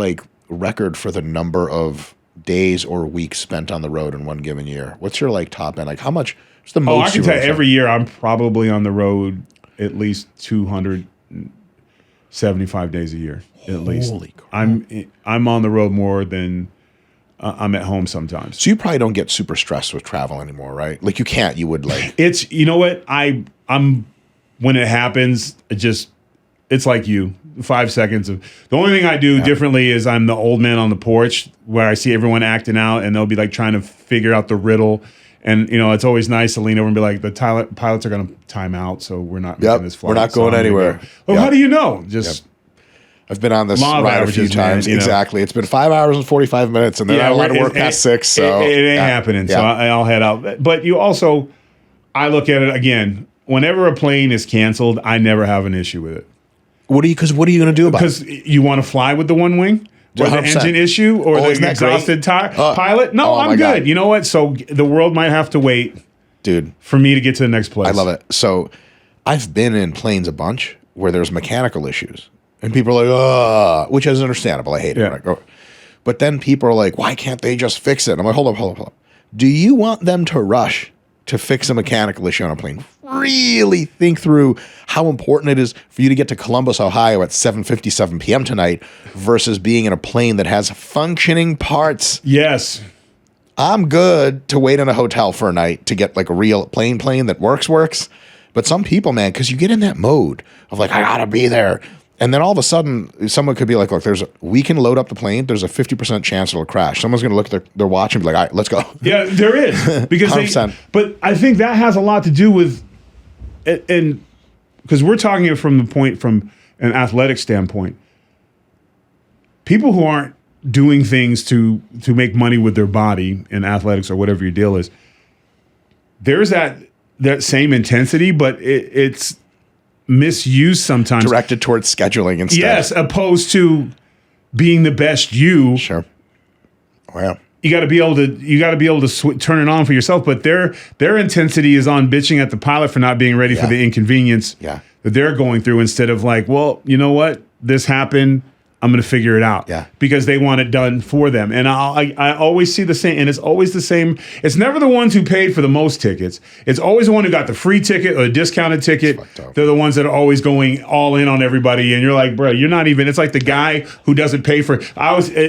A: record for the number of days or weeks spent on the road in one given year? What's your top end? How much? What's the most?
B: I can tell you every year I'm probably on the road at least 275 days a year at least.
A: Holy crap.
B: I'm on the road more than I'm at home sometimes.
A: So you probably don't get super stressed with travel anymore, right? You can't. You would
B: It's what I'm when it happens. It's like you. 5 seconds of the only thing I do differently is I'm the old man on the porch where I see everyone acting out and they'll be trying to figure out the riddle. And, it's always nice to lean over and be like, the pilots are going to time out, so we're not making this flight.
A: We're not going anywhere.
B: How do you know?
A: I've been on this
B: Law of
A: ride a few
B: averages, man,
A: times.
B: you know.
A: Exactly. It's been 5 hours and 45 minutes, and they're not allowed to work past 6. So
B: it ain't happening. So I'll head out. But you also, I look at it again. Whenever a plane is canceled, I never have an issue with it.
A: What are you going to do about it?
B: Because you want to fly with the one wing? Or the
A: 100%.
B: engine issue? Or the exhausted pilot? No, I'm good. God. You know what? So the world might have to wait,
A: dude,
B: for me to get to the next place.
A: I love it. So I've been in planes a bunch where there's mechanical issues. And people are like, oh, which is understandable. I hate it. Right? But then people are like, why can't they just fix it? I'm like, hold up. Do you want them to rush to fix a mechanical issue on a plane? Really think through how important it is for you to get to Columbus, Ohio at 7:57 p.m. tonight versus being in a plane that has functioning parts.
B: Yes.
A: I'm good to wait in a hotel for a night to get like a real plane that works. But some people, man, because you get in that mode of like, I gotta be there. And then all of a sudden, someone could be like, look, we can load up the plane. There's a 50% chance it'll crash. Someone's going to look at their watch and be like, all right, let's go.
B: Yeah, there is. Because but I think that has a lot to do with, and because we're talking it from an athletic standpoint. People who aren't doing things to make money with their body in athletics or whatever your deal is, there's that same intensity, but it's misused sometimes.
A: Directed towards scheduling instead.
B: Yes, opposed to being the best you.
A: Sure. Wow.
B: You got to be able to turn it on for yourself, but their intensity is on bitching at the pilot for not being ready for the inconvenience that they're going through, instead of like, well, you know what? This happened. I'm going to figure it out.
A: Yeah.
B: Because they want it done for them. And I always see the same, and it's always the same. It's never the ones who paid for the most tickets. It's always the one who got the free ticket or the discounted ticket. They're the ones that are always going all in on everybody. And you're like, bro, you're not even, it's like the guy who doesn't pay for,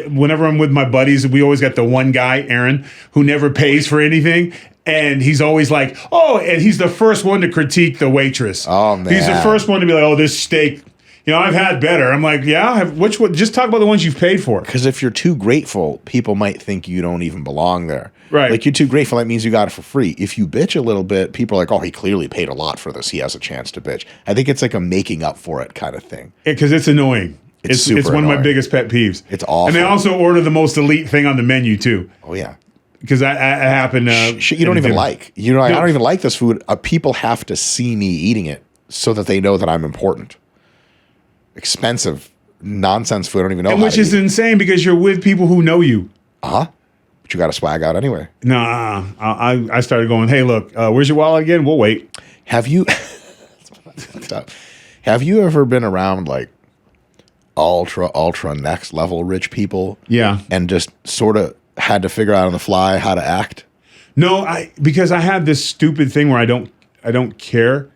B: whenever I'm with my buddies, we always got the one guy, Aaron, who never pays for anything. And he's always like, oh, and he's the first one to critique the waitress.
A: Oh, man.
B: He's the first one to be like, oh, this steak, I've had better. I'm like, yeah, which one? Just talk about the ones you've paid for.
A: Because if you're too grateful, people might think you don't even belong there.
B: Right.
A: Like, you're too grateful, that means you got it for free. If you bitch a little bit, people are like, oh, he clearly paid a lot for this. He has a chance to bitch. I think it's like a making up for it kind of thing.
B: Because it's annoying. It's one
A: annoying.
B: of my biggest pet peeves.
A: It's awful.
B: And they also order the most elite thing on the menu, too.
A: Oh, yeah.
B: Because that happened.
A: Shit you don't even like. I don't even like this food. People have to see me eating it so that they know that I'm important. Expensive nonsense food. I don't even know.
B: Which is insane because you're with people who know you.
A: But you got to swag out anyway.
B: Nah, I started going, hey, look, where's your wallet again? We'll wait.
A: Have you ever been around like ultra next level rich people?
B: Yeah.
A: And just sort of had to figure out on the fly how to act?
B: No, because I have this stupid thing where I don't care.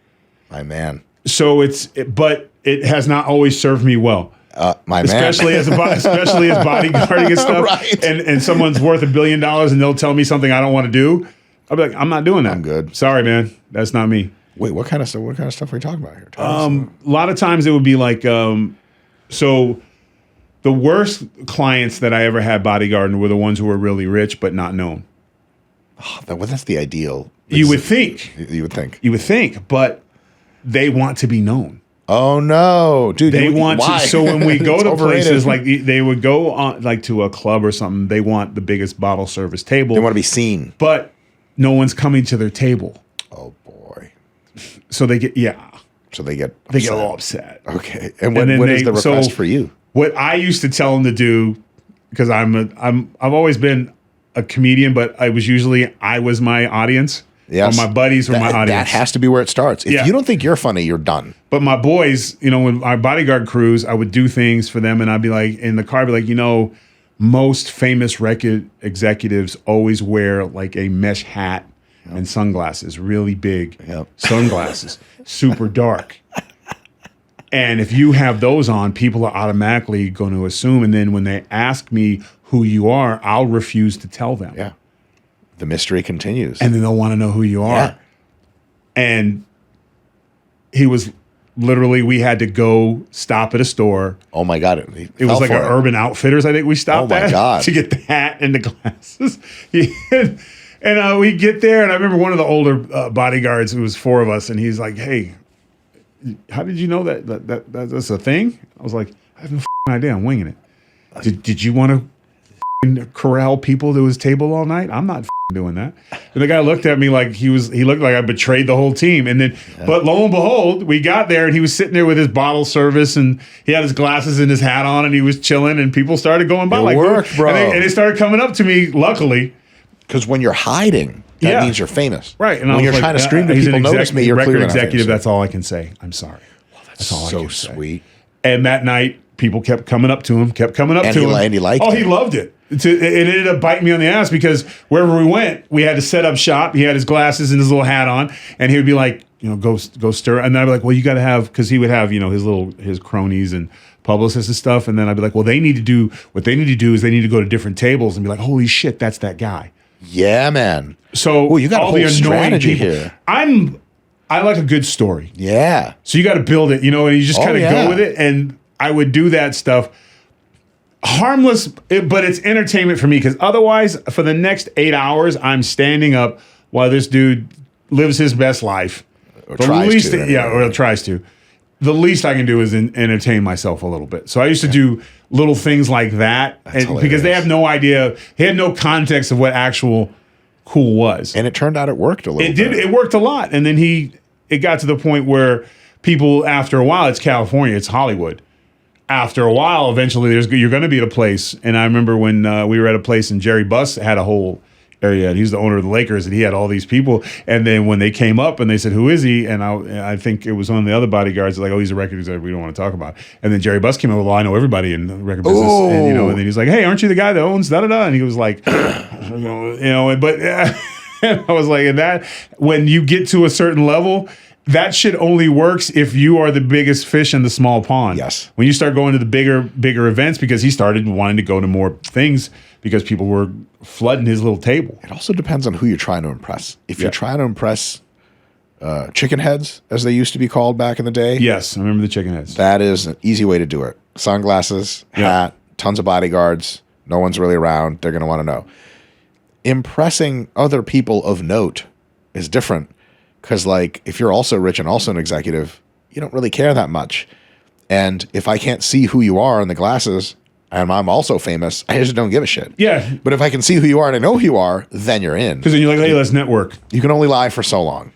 A: My man.
B: So but it has not always served me well. Especially as bodyguarding and stuff.
A: Right.
B: And someone's worth $1 billion and they'll tell me something I don't want to do. I'll be like, I'm not doing that.
A: I'm good.
B: Sorry, man. That's not me.
A: Wait, what kind of stuff are we talking about here?
B: A lot of times it would be like, so the worst clients that I ever had bodyguarding were the ones who were really rich but not known.
A: Oh, that's the ideal.
B: You would think.
A: You would think.
B: You would think, but they want to be known.
A: Oh no, dude!
B: They want
A: why?
B: to. So when we go to
A: overrated.
B: places like they would go on like to a club or something, they want the biggest bottle service table.
A: They want to be seen,
B: but no one's coming to their table.
A: Oh boy!
B: So they get
A: So they get
B: a little upset.
A: Okay, and what is the request for you?
B: What I used to tell them to do, because I've always been a comedian, but I was my audience.
A: Yes.
B: Or my buddies were my audience.
A: That has to be where it starts. If you don't think you're funny, you're done.
B: But my boys, when our bodyguard crews, I would do things for them and I'd be like, in the car, I'd be like, most famous record executives always wear like a mesh hat and sunglasses, really big sunglasses, super dark. And if you have those on, people are automatically going to assume. And then when they ask me who you are, I'll refuse to tell them.
A: Yeah. The mystery continues.
B: And then they'll want to know who you are.
A: Yeah.
B: And he was literally, we had to go stop at a store.
A: Oh my God.
B: It was like an Urban Outfitters, I think we stopped at.
A: Oh my God.
B: To get the hat and the glasses. And we get there, and I remember one of the older bodyguards, it was 4 of us, and he's like, hey, how did you know that's a thing? I was like, I have no idea. I'm winging it. Did you want to corral people to his table all night? I'm not doing that. And the guy looked at me like he looked like I betrayed the whole team. And then, but lo and behold, we got there and he was sitting there with his bottle service and he had his glasses and his hat on and he was chilling and people started going by.
A: It worked, bro.
B: And they started coming up to me, luckily.
A: Because when you're hiding, that means you're famous.
B: Right. And
A: when you're trying to scream to people, notice me, you're clearly
B: executive. That's all I can say. I'm sorry.
A: Well, that's all so sweet.
B: And that night, people kept coming up to him,
A: And he liked it.
B: He loved it. It ended up biting me on the ass because wherever we went, we had to set up shop. He had his glasses and his little hat on, and he would be like, go stir. And then I'd be like, well, you got to have, because he would have, his cronies and publicists and stuff. And then I'd be like, well, what they need to do is they need to go to different tables and be like, holy shit, that's that guy.
A: Yeah, man.
B: So
A: you got a whole strategy here.
B: I like a good story.
A: Yeah.
B: So you got to build it, and you just kind of go with it. And I would do that stuff. Harmless, but it's entertainment for me because otherwise, for the next 8 hours, I'm standing up while this dude lives his best life.
A: Or tries to.
B: Or tries to. The least I can do is entertain myself a little bit. So I used to do little things like that because they have no idea. They had no context of what actual cool was.
A: And it turned out it worked a little bit.
B: It worked a lot. And then it got to the point where people, after a while, it's California, it's Hollywood. After a while, eventually, you're going to be at a place. And I remember when we were at a place and Jerry Buss had a whole area. He's the owner of the Lakers, and he had all these people. And then when they came up and they said, "Who is he?" And I think it was one of the other bodyguards like, "Oh, he's a record executive. We don't want to talk about it." And then Jerry Buss came up, "Well, I know everybody in the record business." And, and then he's like, "Hey, aren't you the guy that owns da da da?" And he was like, but I was like, and that when you get to a certain level. That shit only works if you are the biggest fish in the small pond.
A: Yes.
B: When you start going to the bigger events, because he started wanting to go to more things because people were flooding his little table.
A: It also depends on who you're trying to impress. If you're trying to impress chicken heads, as they used to be called back in the day.
B: Yes, I remember the chicken heads.
A: That is an easy way to do it. Sunglasses, hat, tons of bodyguards. No one's really around. They're going to want to know. Impressing other people of note is different. Because, if you're also rich and also an executive, you don't really care that much. And if I can't see who you are in the glasses, and I'm also famous, I just don't give a shit.
B: Yeah.
A: But if I can see who you are and I know who you are, then you're in.
B: Because then you're like, hey, let's network.
A: You can only lie for so long.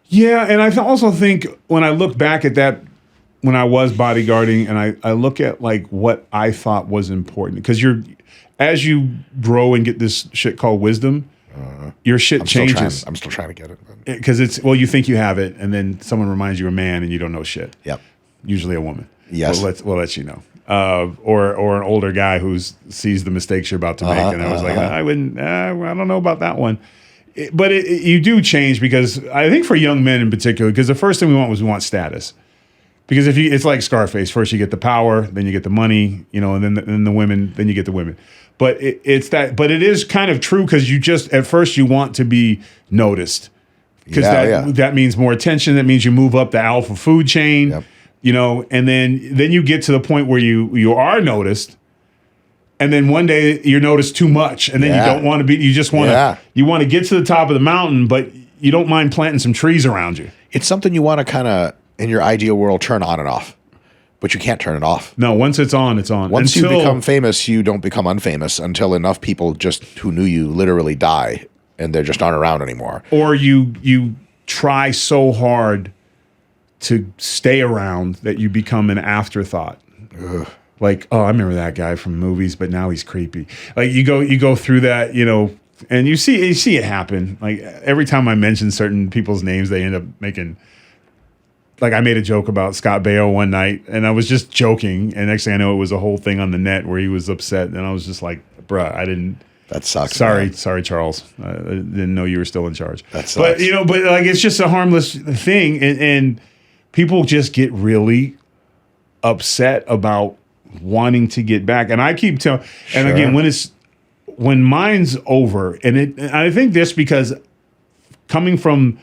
B: Yeah, and I also think when I look back at that, when I was bodyguarding, and I look at, what I thought was important. Because as you grow and get this shit called wisdom, your shit changes.
A: I'm still trying to get it.
B: Because you think you have it, and then someone reminds you a man, and you don't know shit.
A: Yep.
B: Usually a woman.
A: Yes.
B: We'll let you know. Or an older guy who sees the mistakes you're about to make, and I was like, I wouldn't. I don't know about that one. But you do change because I think for young men in particular, because the first thing we want status. Because it's like Scarface. First you get the power, then you get the money, and then the women, then you get the women. But it's that. But it is kind of true because at first you want to be noticed. Because that means more attention. That means you move up the alpha food chain, and then you get to the point where you are noticed, and then one day you're noticed too much, and then you don't want to be. You just want to get to the top of the mountain, but you don't mind planting some trees around you.
A: It's something you want to kind of, in your ideal world, turn on and off, but you can't turn it off.
B: No, once it's on, it's on.
A: Once you become famous, you don't become unfamous until enough people who knew you literally die. And they just aren't around anymore.
B: Or you try so hard to stay around that you become an afterthought.
A: Ugh.
B: I remember that guy from movies, but now he's creepy. You go through that, and you see it happen. Every time I mention certain people's names, they end up making. I made a joke about Scott Baio one night, and I was just joking, and next thing I know, it was a whole thing on the net where he was upset, and I was just like, bruh, I didn't.
A: That sucks.
B: Sorry, Charles. I didn't know you were still in charge.
A: That sucks.
B: But it's just a harmless thing, and people just get really upset about wanting to get back. And I keep telling, and again, when mine's over, and I think this because coming from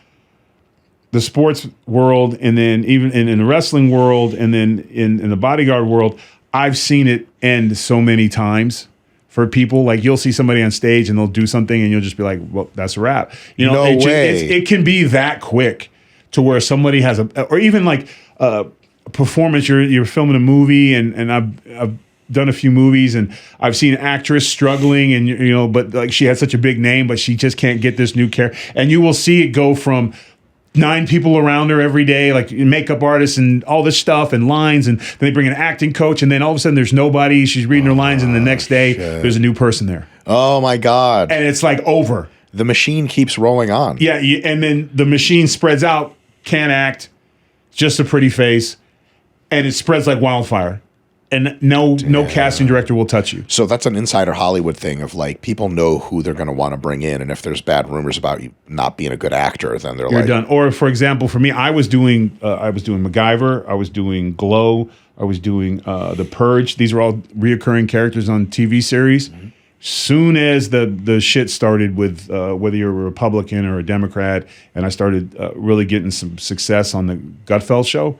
B: the sports world, and then even in the wrestling world, and then in the bodyguard world, I've seen it end so many times. For people, you'll see somebody on stage and they'll do something and you'll just be like, well, that's a wrap.
A: No way.
B: It can be that quick to where somebody has or even performance. You're filming a movie, and I've done a few movies, and I've seen actress struggling, and but like she had such a big name, but she just can't get this new character. And you will see it go from 9 people around her every day, like makeup artists and all this stuff and lines, and then they bring an acting coach, and then all of a sudden there's nobody. She's reading her lines, and the next day there's a new person there.
A: Oh my God!
B: And it's like over.
A: The machine keeps rolling on.
B: Yeah, and then the machine spreads out. Can't act, just a pretty face, and it spreads like wildfire. And no casting director will touch you.
A: So that's an insider Hollywood thing of like people know who they're going to want to bring in, and if there's bad rumors about you not being a good actor, then you're like
B: done. Or for example, for me, I was doing MacGyver, I was doing Glow, I was doing The Purge. These are all reoccurring characters on TV series. Mm-hmm. Soon as the shit started with whether you're a Republican or a Democrat, and I started really getting some success on the Gutfeld show.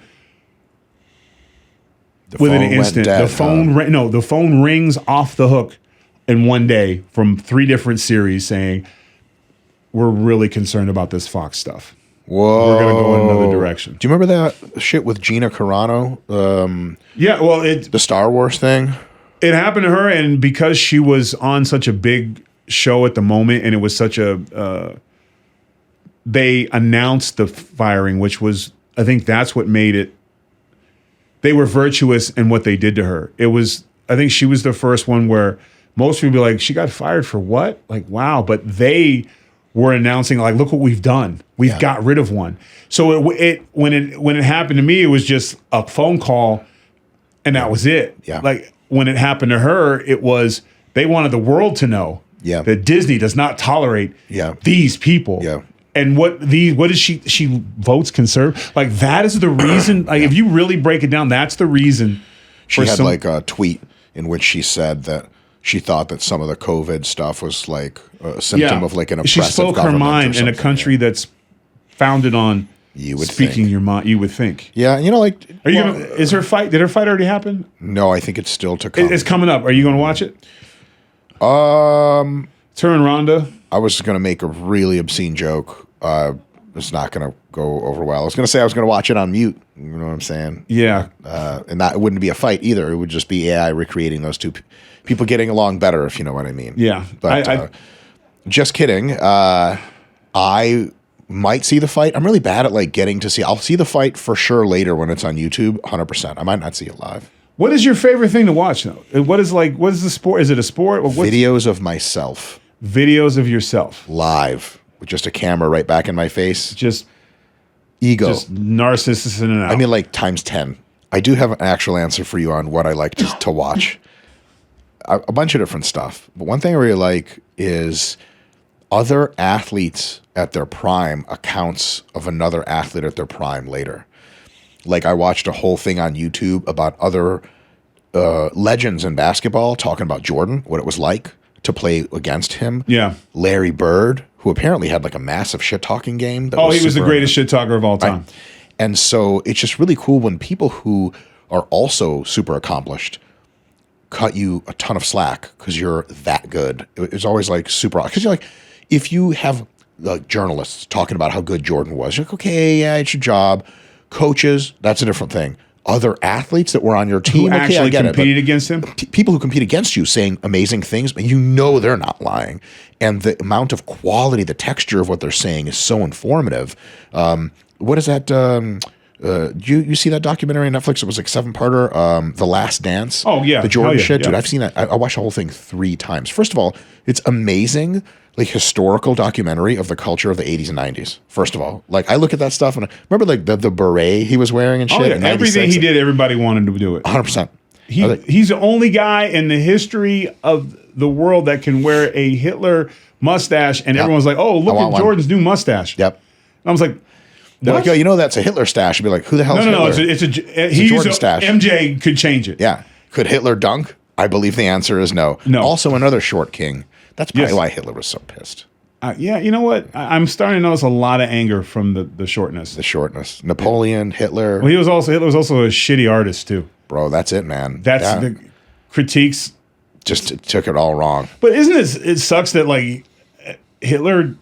B: Within an instant, the phone rings off the hook in one day from 3 different series saying, "We're really concerned about this Fox stuff.
A: Whoa,
B: we're going to go in another direction."
A: Do you remember that shit with Gina Carano?
B: Yeah, well,
A: the Star Wars thing.
B: It happened to her, and because she was on such a big show at the moment, and it was such a, they announced the firing, which was, I think that's what made it. They were virtuous in what they did to her. It was, I think she was the first one where most people be like, she got fired for what? Like, wow. But they were announcing, like, look what we've done. We've got rid of one. So when it happened to me, it was just a phone call, and that was it. Yeah. Like when it happened to her, it was they wanted the world to know that Disney does not tolerate these people. Yeah. And what is she votes conservative? Like that is the reason. Like if you really break it down, that's the reason.
A: She had like a tweet in which she said that she thought that some of the COVID stuff was like a symptom of like an oppressive
B: government. She spoke her mind in a country that's founded on speaking your mind. You would think.
A: Yeah, like.
B: Are you gonna? Is her fight? Did her fight already happen?
A: No, I think it's still to come.
B: It's coming up. Are you going to watch it? It's her and Rhonda.
A: I was going to make a really obscene joke. It's not going to go over well. I was going to say I was going to watch it on mute. You know what I'm saying?
B: Yeah.
A: And that wouldn't be a fight either. It would just be AI recreating those two people getting along better, if you know what I mean.
B: Yeah.
A: But just kidding. I might see the fight. I'm really bad at like getting to see. I'll see the fight for sure later when it's on YouTube, 100%. I might not see it live.
B: What is your favorite thing to watch though? What is the sport? Is it a sport?
A: Videos of myself.
B: Videos of yourself.
A: Live. With just a camera right back in my face.
B: Just
A: ego.
B: Just narcissist in and out.
A: I mean like times 10. I do have an actual answer for you on what I like to watch. A bunch of different stuff. But one thing I really like is other athletes at their prime accounts of another athlete at their prime later. Like I watched a whole thing on YouTube about other legends in basketball talking about Jordan, what it was like to play against him.
B: Yeah.
A: Larry Bird, who apparently had like a massive shit-talking game.
B: He was the greatest shit-talker of all time.
A: Right? And so it's just really cool when people who are also super accomplished cut you a ton of slack because you're that good. It's always like super, because you're like, if you have like journalists talking about how good Jordan was, you're like, okay, yeah, it's your job. Coaches, that's a different thing. Other athletes that were on your team
B: who actually competed against him,
A: people who compete against you saying amazing things, but you know they're not lying, and the amount of quality, the texture of what they're saying is so informative. What is that? You see that documentary on Netflix? It was like 7-parter, The Last Dance.
B: Oh yeah,
A: the Jordan shit, dude.
B: Yeah.
A: I've seen that. I watched the whole thing 3 times. First of all, it's amazing. Like historical documentary of the culture of the 80s and 90s. First of all, like I look at that stuff and I remember like the beret he was wearing and shit.
B: Oh, yeah. Everything he did, everybody wanted to do it.
A: 100%.
B: He's the only guy in the history of the world that can wear a Hitler mustache, and everyone's like, "Oh, look at Jordan's new mustache."
A: Yep.
B: And I was like,
A: they're like, "Yo, you know that's a Hitler stash." I'd be like, "Who the hell is Hitler?"
B: No, it's a Jordan stash. MJ could change it.
A: Yeah. Could Hitler dunk? I believe the answer is no.
B: No.
A: Also, another short king. That's probably why Hitler was so pissed.
B: Yeah, you know what? I'm starting to notice a lot of anger from the shortness.
A: The shortness. Napoleon, Hitler.
B: Well, Hitler was also a shitty artist too.
A: Bro, that's it, man.
B: That's the critiques.
A: Just took it all wrong.
B: But it sucks that like Hitler,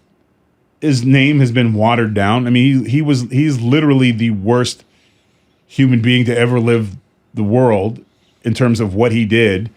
B: his name has been watered down. I mean, he's literally the worst human being to ever live the world in terms of what he did.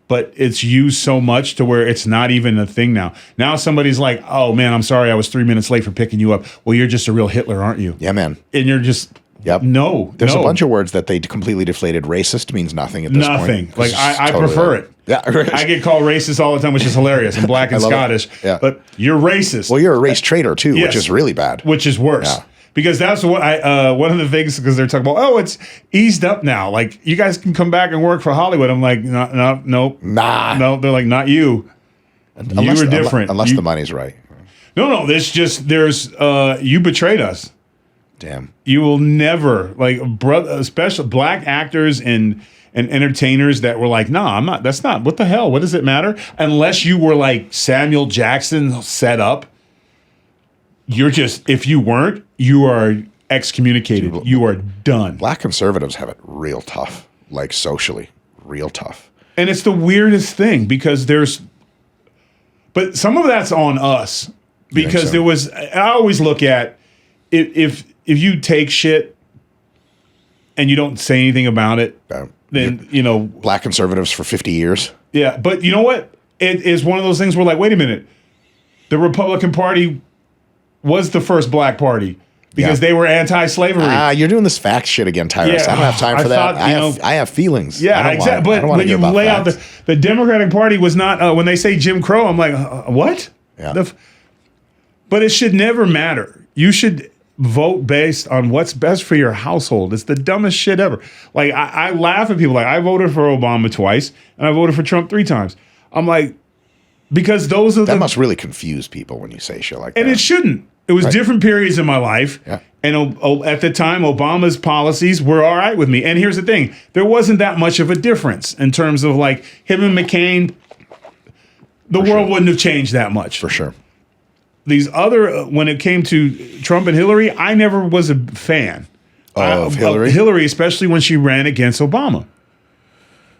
B: But it's used so much to where it's not even a thing now. Now somebody's like, oh, man, I'm sorry I was 3 minutes late for picking you up. Well, you're just a real Hitler, aren't you?
A: Yeah, man.
B: And you're just, no.
A: There's a bunch of words that they completely deflated. Racist means nothing at this point.
B: Nothing. Like, I totally prefer it.
A: Yeah.
B: I get called racist all the time, which is hilarious. I'm black and Scottish.
A: Yeah.
B: But you're racist.
A: Well, you're a race traitor, too,
B: Yes.
A: which is really bad.
B: Which is worse.
A: Yeah.
B: Because that's what one of the things, because they're talking about, oh, it's eased up now. Like, you guys can come back and work for Hollywood. I'm like, no. No, they're like, not you. You were different.
A: Unless the money's right.
B: No, you betrayed us.
A: Damn.
B: You will never, like, especially black actors and entertainers that were like, nah, I'm not, that's not, what the hell? What does it matter? Unless you were like Samuel Jackson set up. You're just, if you weren't, you are excommunicated. You are done.
A: Black conservatives have it real tough, like socially, real tough.
B: And it's the weirdest thing because but some of that's on us because I always look at if you take shit and you don't say anything about it, then,
A: Black conservatives for 50 years.
B: Yeah. But you know what? It is one of those things where, like, wait a minute. The Republican Party was the first black party because they were anti-slavery.
A: You're doing this fact shit again, Tyrus.
B: Yeah.
A: I don't have time for that.
B: Thought,
A: I have feelings.
B: Yeah, exactly. But when you lay out the Democratic Party was not, when they say Jim Crow, I'm like, what?
A: Yeah.
B: But it should never matter. You should vote based on what's best for your household. It's the dumbest shit ever. Like, I laugh at people. Like, I voted for Obama twice and I voted for Trump 3 times. I'm like, because that
A: must really confuse people when you say shit like that.
B: And it shouldn't. It was different periods in my life.
A: Yeah.
B: And at the time, Obama's policies were all right with me. And here's the thing. There wasn't that much of a difference in terms of, like, him and McCain. The world wouldn't have changed that much.
A: For sure.
B: These other, when it came to Trump and Hillary, I never was a fan.
A: Of Hillary?
B: Of Hillary, especially when she ran against Obama.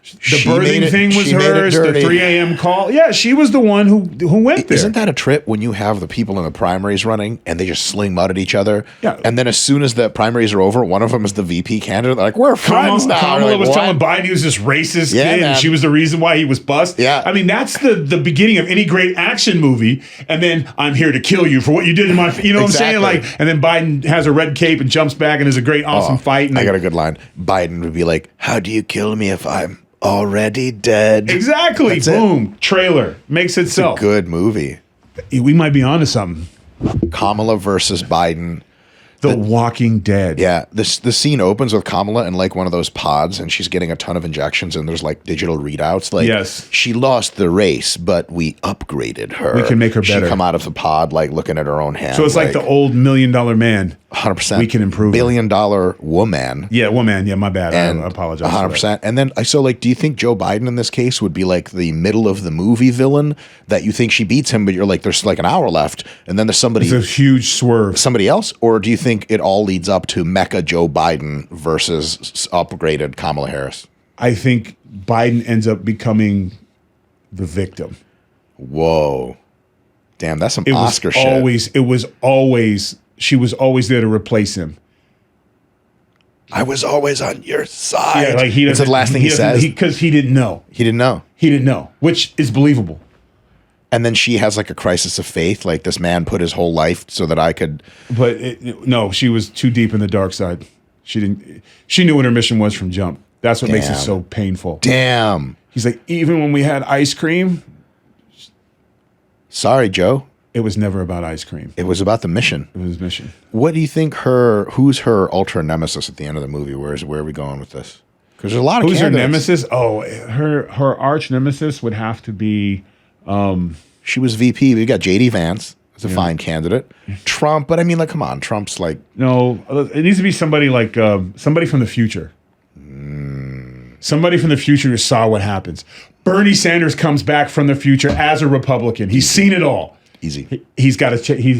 B: The birthing thing was hers, the 3 a.m. call. Yeah, she was the one who went there.
A: Isn't that a trip when you have the people in the primaries running and they just sling mud at each other?
B: Yeah.
A: And then as soon as the primaries are over, one of them is the VP candidate. They're like, we're friends now.
B: Kamala was telling Biden he was this racist kid and she was the reason why he was bust.
A: Yeah.
B: I mean, that's the beginning of any great action movie. And then I'm here to kill you for what you did in my, you know what I'm saying? Like, and then Biden has a red cape and jumps back and is a great, awesome fight. And
A: I got a good line. Biden would be like, how do you kill me if I'm already dead?
B: Exactly.
A: That's
B: Boom. It. Trailer. Makes itself.
A: It's a good movie.
B: We might be onto something.
A: Kamala versus Biden.
B: The Walking Dead.
A: Yeah. The scene opens with Kamala in like one of those pods and she's getting a ton of injections and there's like digital readouts. Like,
B: yes,
A: she lost the race, but we upgraded her.
B: We can make her better.
A: She come out of the pod like looking at her own hand.
B: So it's like the old $1 million man.
A: 100%.
B: We can improve.
A: $1 billion woman.
B: Yeah, woman. Yeah, my bad.
A: And
B: I apologize.
A: 100%. And then, so like, do you think Joe Biden in this case would be like the middle of the movie villain that you think she beats him, but you're like, there's like an hour left, and then there's somebody.
B: It's a huge swerve.
A: Somebody else, or do you think it all leads up to Mecha Joe Biden versus upgraded Kamala Harris?
B: I think Biden ends up becoming the victim.
A: Whoa, damn, that's some Oscar shit.
B: She was always there to replace him.
A: I was always on your side.
B: Yeah, like
A: It's the last thing he says.
B: Because he didn't know.
A: He didn't know.
B: He didn't know, which is believable.
A: And then she has like a crisis of faith. Like, this man put his whole life so that I could.
B: But no, she was too deep in the dark side. She didn't. She knew what her mission was from jump. That's what makes it so painful.
A: Damn.
B: He's like, even when we had ice cream.
A: Sorry, Joe.
B: It was never about ice cream.
A: It was about the mission.
B: It was his mission.
A: What do you think who's her ultra nemesis at the end of the movie? Where are we going with this? Because there's a lot of
B: Who's
A: candidates.
B: her nemesis? Oh, her arch nemesis would have to be.
A: She was VP. We got JD Vance as a fine candidate. Trump, but I mean, like, come on, Trump's like.
B: No, it needs to be somebody like somebody from the future. Somebody from the future who saw what happens. Bernie Sanders comes back from the future as a Republican. He's seen it all.
A: Easy.
B: He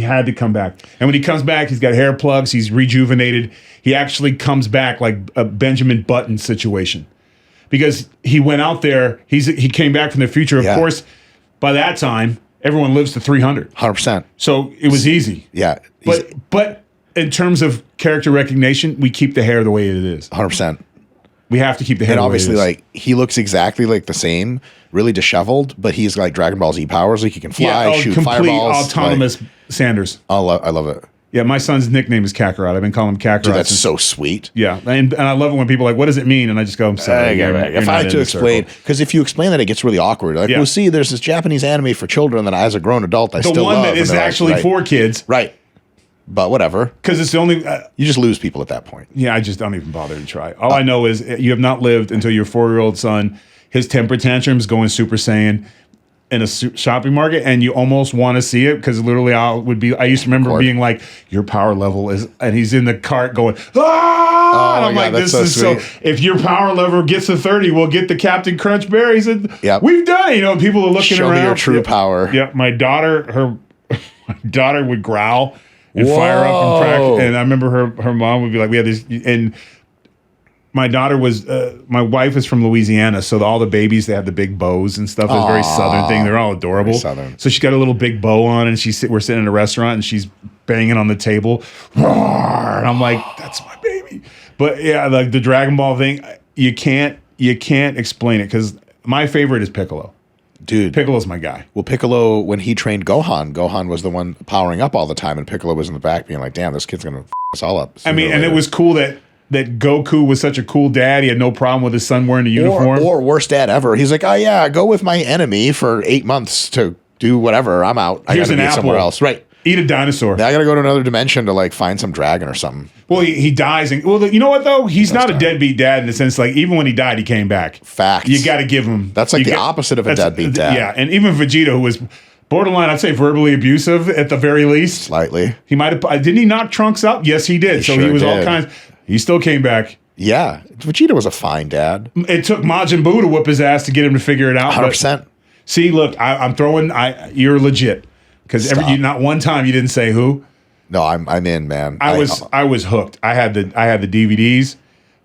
B: had to come back. And when he comes back, he's got hair plugs. He's rejuvenated. He actually comes back like a Benjamin Button situation. Because he went out there. He came back from the future. Of course, by that time, everyone lives to 300.
A: 100%.
B: So it was easy.
A: Yeah.
B: But in terms of character recognition, we keep the hair the way it is.
A: 100%.
B: We have to keep the hair.
A: And
B: the
A: obviously,
B: way it is.
A: like, he looks exactly like the same, really disheveled, but he's like Dragon Ball Z powers. Like, he can fly, shoot
B: complete
A: fireballs.
B: autonomous Sanders.
A: I love it.
B: Yeah, my son's nickname is Kakarot. I've been calling him Kakarot.
A: Dude, that's so sweet.
B: Yeah, and I love it when people are like, what does it mean? And I just go, I'm sorry.
A: If I had to explain, because if you explain that, it gets really awkward. Like, well, see, there's this Japanese anime for children that as a grown adult, I still love.
B: The one that is actually for kids.
A: Right. But whatever.
B: Because it's the only...
A: you just lose people at that point.
B: Yeah, I just don't even bother to try. All I know is you have not lived until your 4-year-old son, his temper tantrums going Super Saiyan in a shopping market, and you almost want to see it, because literally I used to remember being like, your power level is... And he's in the cart going, ah! And I'm like, this is so... If your power level gets to 30, we'll get the Captain Crunch berries. And we've done it. You know, people are looking around.
A: Show me your true power.
B: Yeah, my daughter would growl and fire up and crack. And I remember her mom would be like, we had this, and my daughter was, my wife is from Louisiana, so all the babies, they have the big bows and stuff. It's a very Southern thing. They're all adorable.
A: Southern.
B: So she got a little big bow on, and we're sitting in a restaurant, and she's banging on the table. And I'm like, that's my baby. But yeah, like the Dragon Ball thing, you can't explain it, because my favorite is Piccolo.
A: Dude.
B: Piccolo's my guy.
A: Well, Piccolo, when he trained Gohan was the one powering up all the time, and Piccolo was in the back being like, damn, this kid's going to us all up.
B: I mean, and it was cool that Goku was such a cool dad. He had no problem with his son wearing a uniform.
A: Or worst dad ever. He's like, oh, yeah, go with my enemy for 8 months to do whatever. I'm out. I got to be somewhere else. Right.
B: Eat a dinosaur.
A: Now I got to go to another dimension to like find some dragon or something.
B: Well, he dies. And well, you know what though? He's not a deadbeat dad in the sense, like, even when he died, he came back.
A: Facts.
B: You got to give him.
A: That's like the opposite of a deadbeat dad.
B: Yeah, and even Vegeta, who was borderline, I'd say verbally abusive at the very least.
A: Slightly.
B: He might have. Didn't he knock Trunks up? Yes, he did. So he was all kinds. He still came back.
A: Yeah, Vegeta was a fine dad.
B: It took Majin Buu to whoop his ass to get him to figure it out.
A: 100%.
B: See, look, I'm throwing. You're legit. Because not one time you didn't say who.
A: No, I'm in, man.
B: I was hooked. I had the DVDs,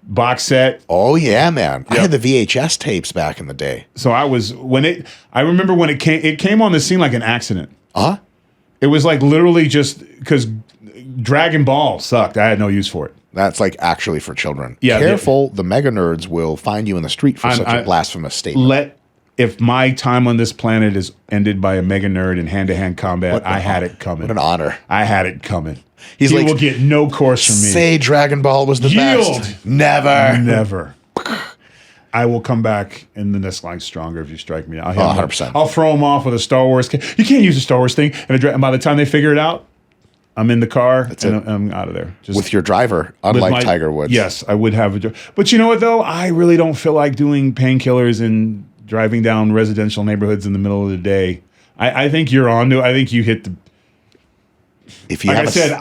B: box set.
A: Oh yeah, man. Yep. I had the VHS tapes back in the day.
B: So I remember when it came on the scene like an accident.
A: Huh?
B: It was like literally just because Dragon Ball sucked. I had no use for it.
A: That's like actually for children.
B: Yeah,
A: careful, the mega nerds will find you in the street for such a blasphemous statement.
B: If my time on this planet is ended by a mega nerd in hand-to-hand combat, I had it coming.
A: What an honor.
B: I had it coming.
A: He
B: will get no course from me.
A: Say Dragon Ball was the best.
B: Never. I will come back in the next line stronger if you strike me.
A: 100%.
B: I'll throw them off with a Star Wars. You can't use a Star Wars thing. And by the time they figure it out, I'm in the car. And I'm out of there.
A: Just with your driver, unlike Tiger Woods.
B: Yes, I would have a driver. But you know what, though? I really don't feel like doing painkillers and driving down residential neighborhoods in the middle of the day. I think you're on to it. I think you hit the...
A: If you
B: like I said,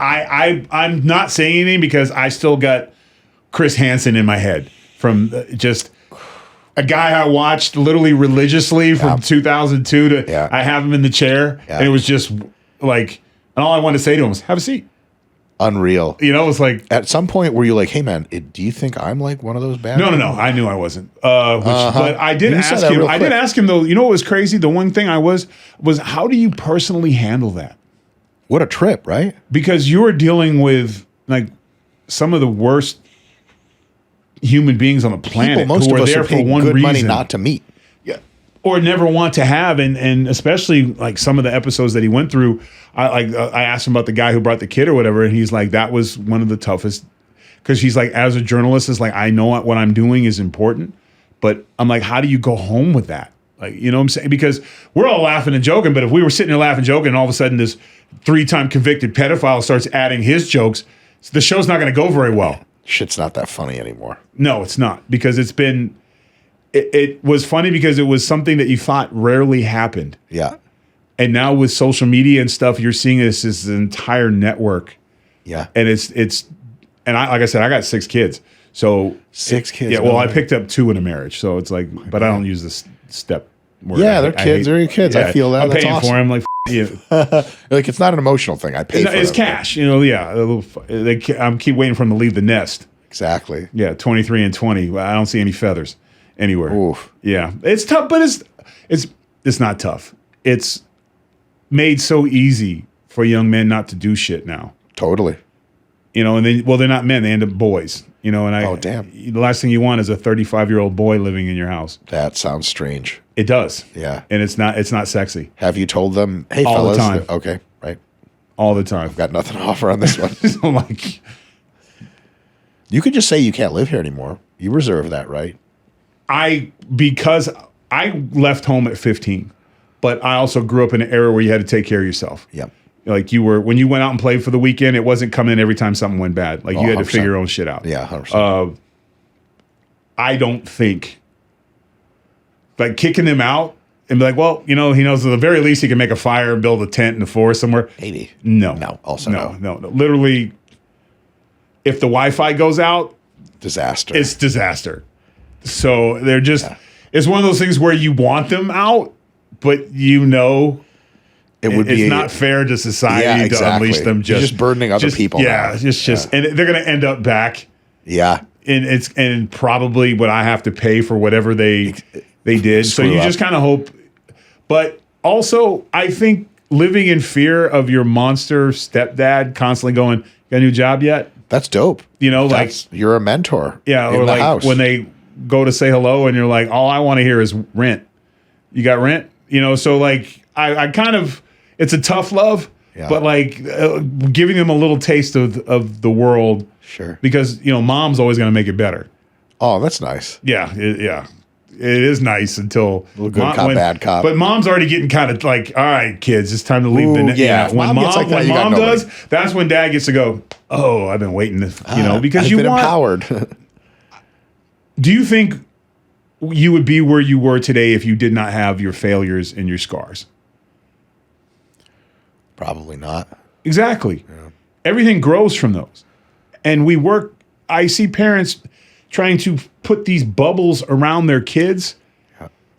B: I'm not saying anything because I still got Chris Hansen in my head from just a guy I watched literally religiously from 2002 to I have him in the chair. And it was just like... And all I wanted to say to him was, have a seat.
A: Unreal.
B: You know, it's like...
A: At some point, were you like, hey, man, do you think I'm like one of those bad
B: No. I knew I wasn't. But I did ask him. I did ask him, though. You know what was crazy? The one thing was how do you personally handle that?
A: What a trip, right?
B: Because you are dealing with, like, some of the worst human beings on the planet
A: most
B: who
A: of
B: are
A: us
B: there
A: are
B: for
A: paying
B: one
A: good
B: reason.
A: money not to meet.
B: Or never want to have, and especially like some of the episodes that he went through, I asked him about the guy who brought the kid or whatever, and he's like, that was one of the toughest, because he's like, as a journalist, it's like, I know what I'm doing is important, but I'm like, how do you go home with that? Like, you know what I'm saying? Because we're all laughing and joking, but if we were sitting there laughing and joking, and all of a sudden this 3-time convicted pedophile starts adding his jokes, the show's not going to go very well.
A: Shit's not that funny anymore.
B: No, it's not, because it's been... It was funny because it was something that you thought rarely happened.
A: Yeah.
B: And now with social media and stuff, you're seeing this entire network.
A: Yeah.
B: And it's and like I said, I got 6 kids. So
A: 6 kids.
B: Yeah, well, I picked up 2 in a marriage. So it's like, but I don't use this step word.
A: Yeah, they're kids. They're your kids. I feel that.
B: I'm
A: That's
B: paying
A: awesome.
B: for them. Like, you.
A: Like, it's not an emotional thing. I pay for it.
B: It's cash. You know, yeah. I'm keep waiting for them to leave the nest.
A: Exactly.
B: Yeah, 23 and 20. I don't see any feathers anywhere.
A: Oof.
B: Yeah, it's tough, but it's not tough. It's made so easy for young men not to do shit now.
A: Totally.
B: You know, and then, well, they're not men; they end up boys. You know, and
A: Oh, damn.
B: the last thing you want is a 35-year-old boy living in your house.
A: That sounds strange.
B: It does.
A: Yeah.
B: And it's not sexy.
A: Have you told them, hey,
B: All the
A: fellas?
B: time.
A: Okay, right.
B: All the time.
A: I've got nothing to offer on this one.
B: So like,
A: You could just say you can't live here anymore. You reserve that right.
B: because I left home at 15, but I also grew up in an era where you had to take care of yourself.
A: Yeah.
B: Like when you went out and played for the weekend, it wasn't coming in every time something went bad. Like you had to
A: 100%.
B: figure your own shit out.
A: Yeah, 100%.
B: I don't think like kicking him out and be like, well, you know, he knows at the very least he can make a fire and build a tent in the forest somewhere.
A: 80.
B: No.
A: No, also
B: no. Literally, if the Wi-Fi goes out,
A: Disaster.
B: it's disaster. So they're just, it's one of those things where you want them out, but you know,
A: it would be
B: it's not fair to society
A: Yeah,
B: to
A: exactly.
B: unleash them.
A: You're just burdening other people
B: Yeah,
A: now.
B: and they're going to end up back.
A: Yeah.
B: And probably what I have to pay for whatever they did. So
A: Screw
B: you
A: up.
B: just kind of hope. But also, I think living in fear of your monster stepdad constantly going, got a new job yet?
A: That's dope.
B: You know,
A: You're a mentor.
B: yeah,
A: in
B: or
A: the
B: like
A: house.
B: when they go to say hello and you're like, all I want to hear is rent. You got rent? You know, so like I kind of, it's a tough love,
A: Yeah.
B: but like giving them a little taste of the world.
A: Sure.
B: Because, you know, mom's always going to make it better.
A: Oh, that's nice.
B: Yeah, it is nice until
A: Little good cop, bad cop.
B: But mom's already getting kind of like, all right, kids, it's time to leave
A: Ooh,
B: the
A: yeah. If
B: When
A: mom gets like that,
B: when
A: you got
B: mom
A: nobody.
B: does, that's when dad gets to go, oh, I've been waiting to, you know, because
A: I've
B: you
A: been
B: want.
A: empowered.
B: Do you think you would be where you were today if you did not have your failures and your scars?
A: Probably not.
B: Exactly. Yeah. Everything grows from those. And I see parents trying to put these bubbles around their kids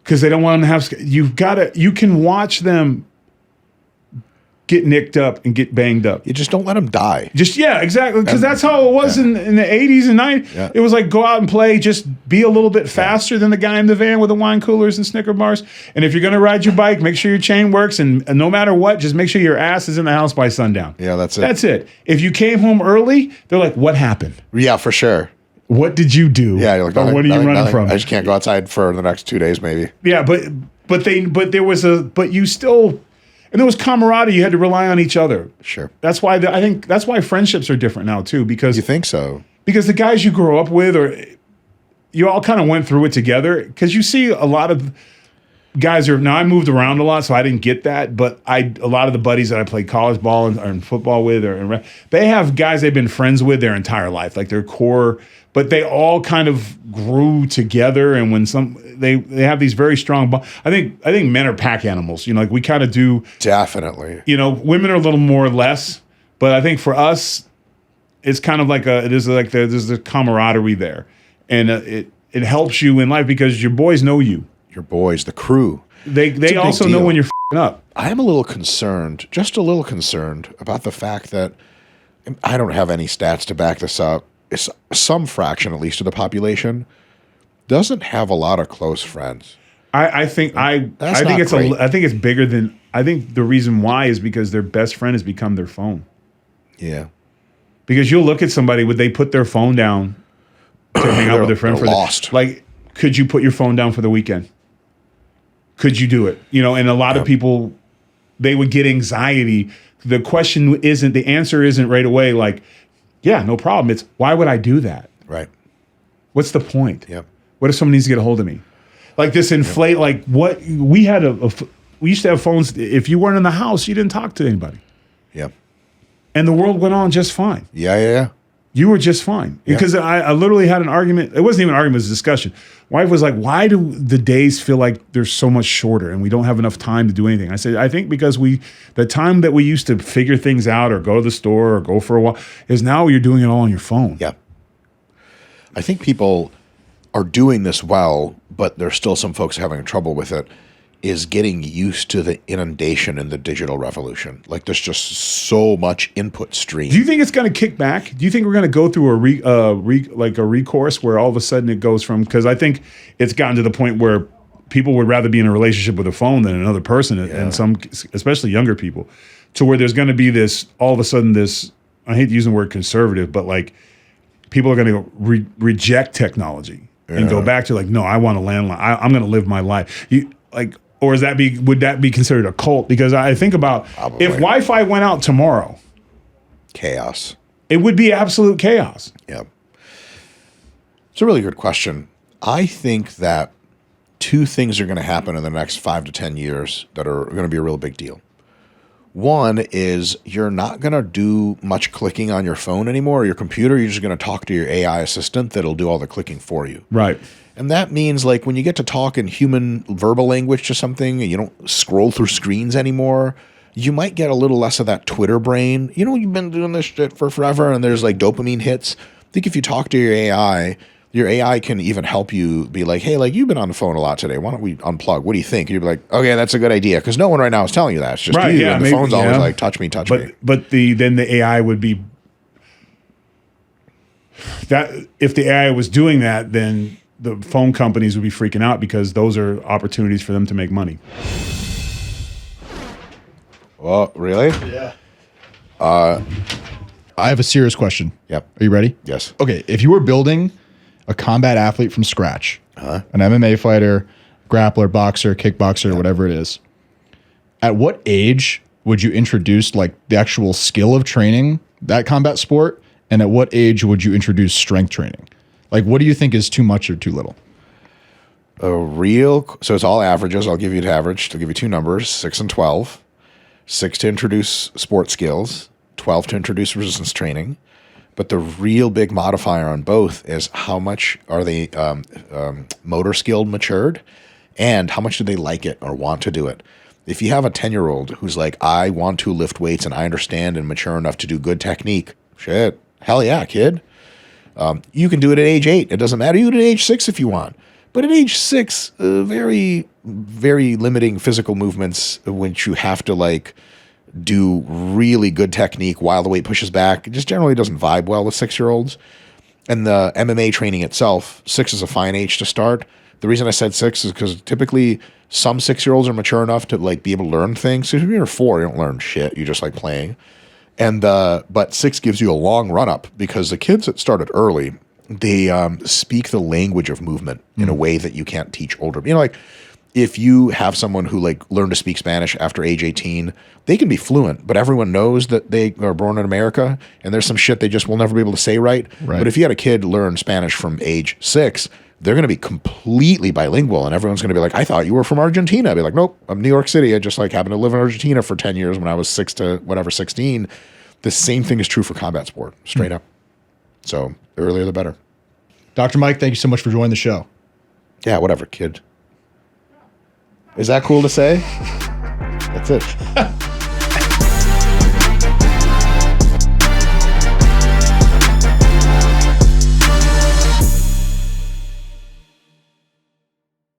B: because they don't want them to have, you can watch them get nicked up and get banged up.
A: You just don't let them die.
B: Exactly. Because that's how it was in the 80s and 90s.
A: Yeah.
B: It was like, go out and play, just be a little bit faster than the guy in the van with the wine coolers and Snicker bars. And if you're going to ride your bike, make sure your chain works. And no matter what, just make sure your ass is in the house by sundown.
A: Yeah, that's it.
B: That's it. If you came home early, they're like, what happened?
A: Yeah, for sure.
B: What did you do?
A: Yeah, you're like,
B: or what are you running
A: nothing.
B: from?
A: I just can't go outside for the next 2 days, maybe.
B: Yeah, but you still, and there was camaraderie. You had to rely on each other.
A: Sure.
B: That's why I think that's why friendships are different now too. Because
A: You think so?
B: Because the guys you grow up with, or you all kind of went through it together. Because you see a lot of guys now I moved around a lot, so I didn't get that. But a lot of the buddies that I played college ball and football with, they have guys they've been friends with their entire life, like their core. But they all kind of grew together, and when they have these very strong bonds. I think men are pack animals. You know, like we kind of do.
A: Definitely.
B: You know, women are a little more or less, but I think for us, it's kind of like there's the camaraderie there, and it helps you in life because your boys know you.
A: Your boys, the crew.
B: They also know when you're f***ing up.
A: I am a little concerned, just a little concerned about the fact that I don't have any stats to back this up. Some fraction, at least, of the population doesn't have a lot of close friends.
B: I think it's bigger than. I think the reason why is because their best friend has become their phone.
A: Yeah.
B: Because you'll look at somebody, would they put their phone down to hang out with their friend?
A: They're lost.
B: Like, could you put your phone down for the weekend? Could you do it? You know, and a lot of people, they would get anxiety. The answer isn't right away like, yeah, no problem. It's, why would I do that?
A: Right.
B: What's the point?
A: Yep.
B: What if someone needs to get a hold of me? Like this like what we had we used to have phones. If you weren't in the house, you didn't talk to anybody.
A: Yep.
B: And the world went on just fine.
A: Yeah.
B: You were just fine.
A: Yeah.
B: Because I literally had an argument. It wasn't even an argument, it was a discussion. Wife was like, why do the days feel like they're so much shorter and we don't have enough time to do anything? I said, I think because the time that we used to figure things out or go to the store or go for a walk is now you're doing it all on your phone.
A: Yeah. I think people are doing this well, but there's still some folks having trouble with it, is getting used to the inundation in the digital revolution. Like there's just so much input stream.
B: Do you think it's going to kick back? Do you think we're going to go through a recourse where all of a sudden it goes from, because I think it's gotten to the point where people would rather be in a relationship with a phone than another person, and some, especially younger people, to where there's going to be this, all of a sudden this I hate using the word conservative, but like people are going to reject technology and go back to like, no, I want a landline. I'm going to live my life. Or would that be considered a cult? Because I think about if Wi-Fi went out tomorrow,
A: chaos.
B: It would be absolute chaos.
A: Yeah. It's a really good question. I think that two things are going to happen in the next 5 to 10 years that are going to be a real big deal. One is you're not going to do much clicking on your phone anymore or your computer. You're just going to talk to your AI assistant that'll do all the clicking for you.
B: Right.
A: And that means like when you get to talk in human verbal language to something and you don't scroll through screens anymore, you might get a little less of that Twitter brain. You know, you've been doing this shit for forever and there's like dopamine hits. I think if you talk to your AI can even help you be like, hey, like you've been on the phone a lot today. Why don't we unplug? What do you think? And you'd be like, okay, that's a good idea. Because no one right now is telling you that. It's just you. And the phone's always like, touch me.
B: But then the AI would be that if the AI was doing that, then the phone companies would be freaking out because those are opportunities for them to make money.
A: Well, really?
C: Yeah. I have a serious question.
A: Yep.
C: Are you ready?
A: Yes.
C: Okay. If you were building a combat athlete from scratch, an MMA fighter, grappler, boxer, kickboxer, whatever it is, at what age would you introduce like the actual skill of training that combat sport? And at what age would you introduce strength training? Like, what do you think is too much or too little?
A: So it's all averages. I'll give you an average. I'll give you two numbers, 6 and 12. 6 to introduce sport skills, 12 to introduce resistance training. But the real big modifier on both is how much are they motor skilled matured and how much do they like it or want to do it. If you have a 10-year-old who's like, I want to lift weights and I understand and mature enough to do good technique, shit, hell yeah, kid. You can do it at age 8. It doesn't matter. You can do it at age 6 if you want. But at age 6, very, very limiting physical movements, which you have to like do really good technique while the weight pushes back. It just generally doesn't vibe well with 6-year-olds. And the MMA training itself, 6 is a fine age to start. The reason I said 6 is because typically some 6-year-olds are mature enough to like be able to learn things. So if you're 4, you don't learn shit. You just like playing. And but 6 gives you a long run up because the kids that started early, they speak the language of movement in a way that you can't teach older. You know, like if you have someone who like learned to speak Spanish after age 18, they can be fluent, but everyone knows that they are born in America and there's some shit they just will never be able to say right. But if you had a kid learn Spanish from age 6, they're going to be completely bilingual and everyone's going to be like, I thought you were from Argentina. I'd be like, nope, I'm New York City. I just like happened to live in Argentina for 10 years when I was 6 to whatever, 16. The same thing is true for combat sport, straight up. So the earlier the better.
C: Dr. Mike, thank you so much for joining the show.
A: Yeah, whatever, kid. Is that cool to say? That's it.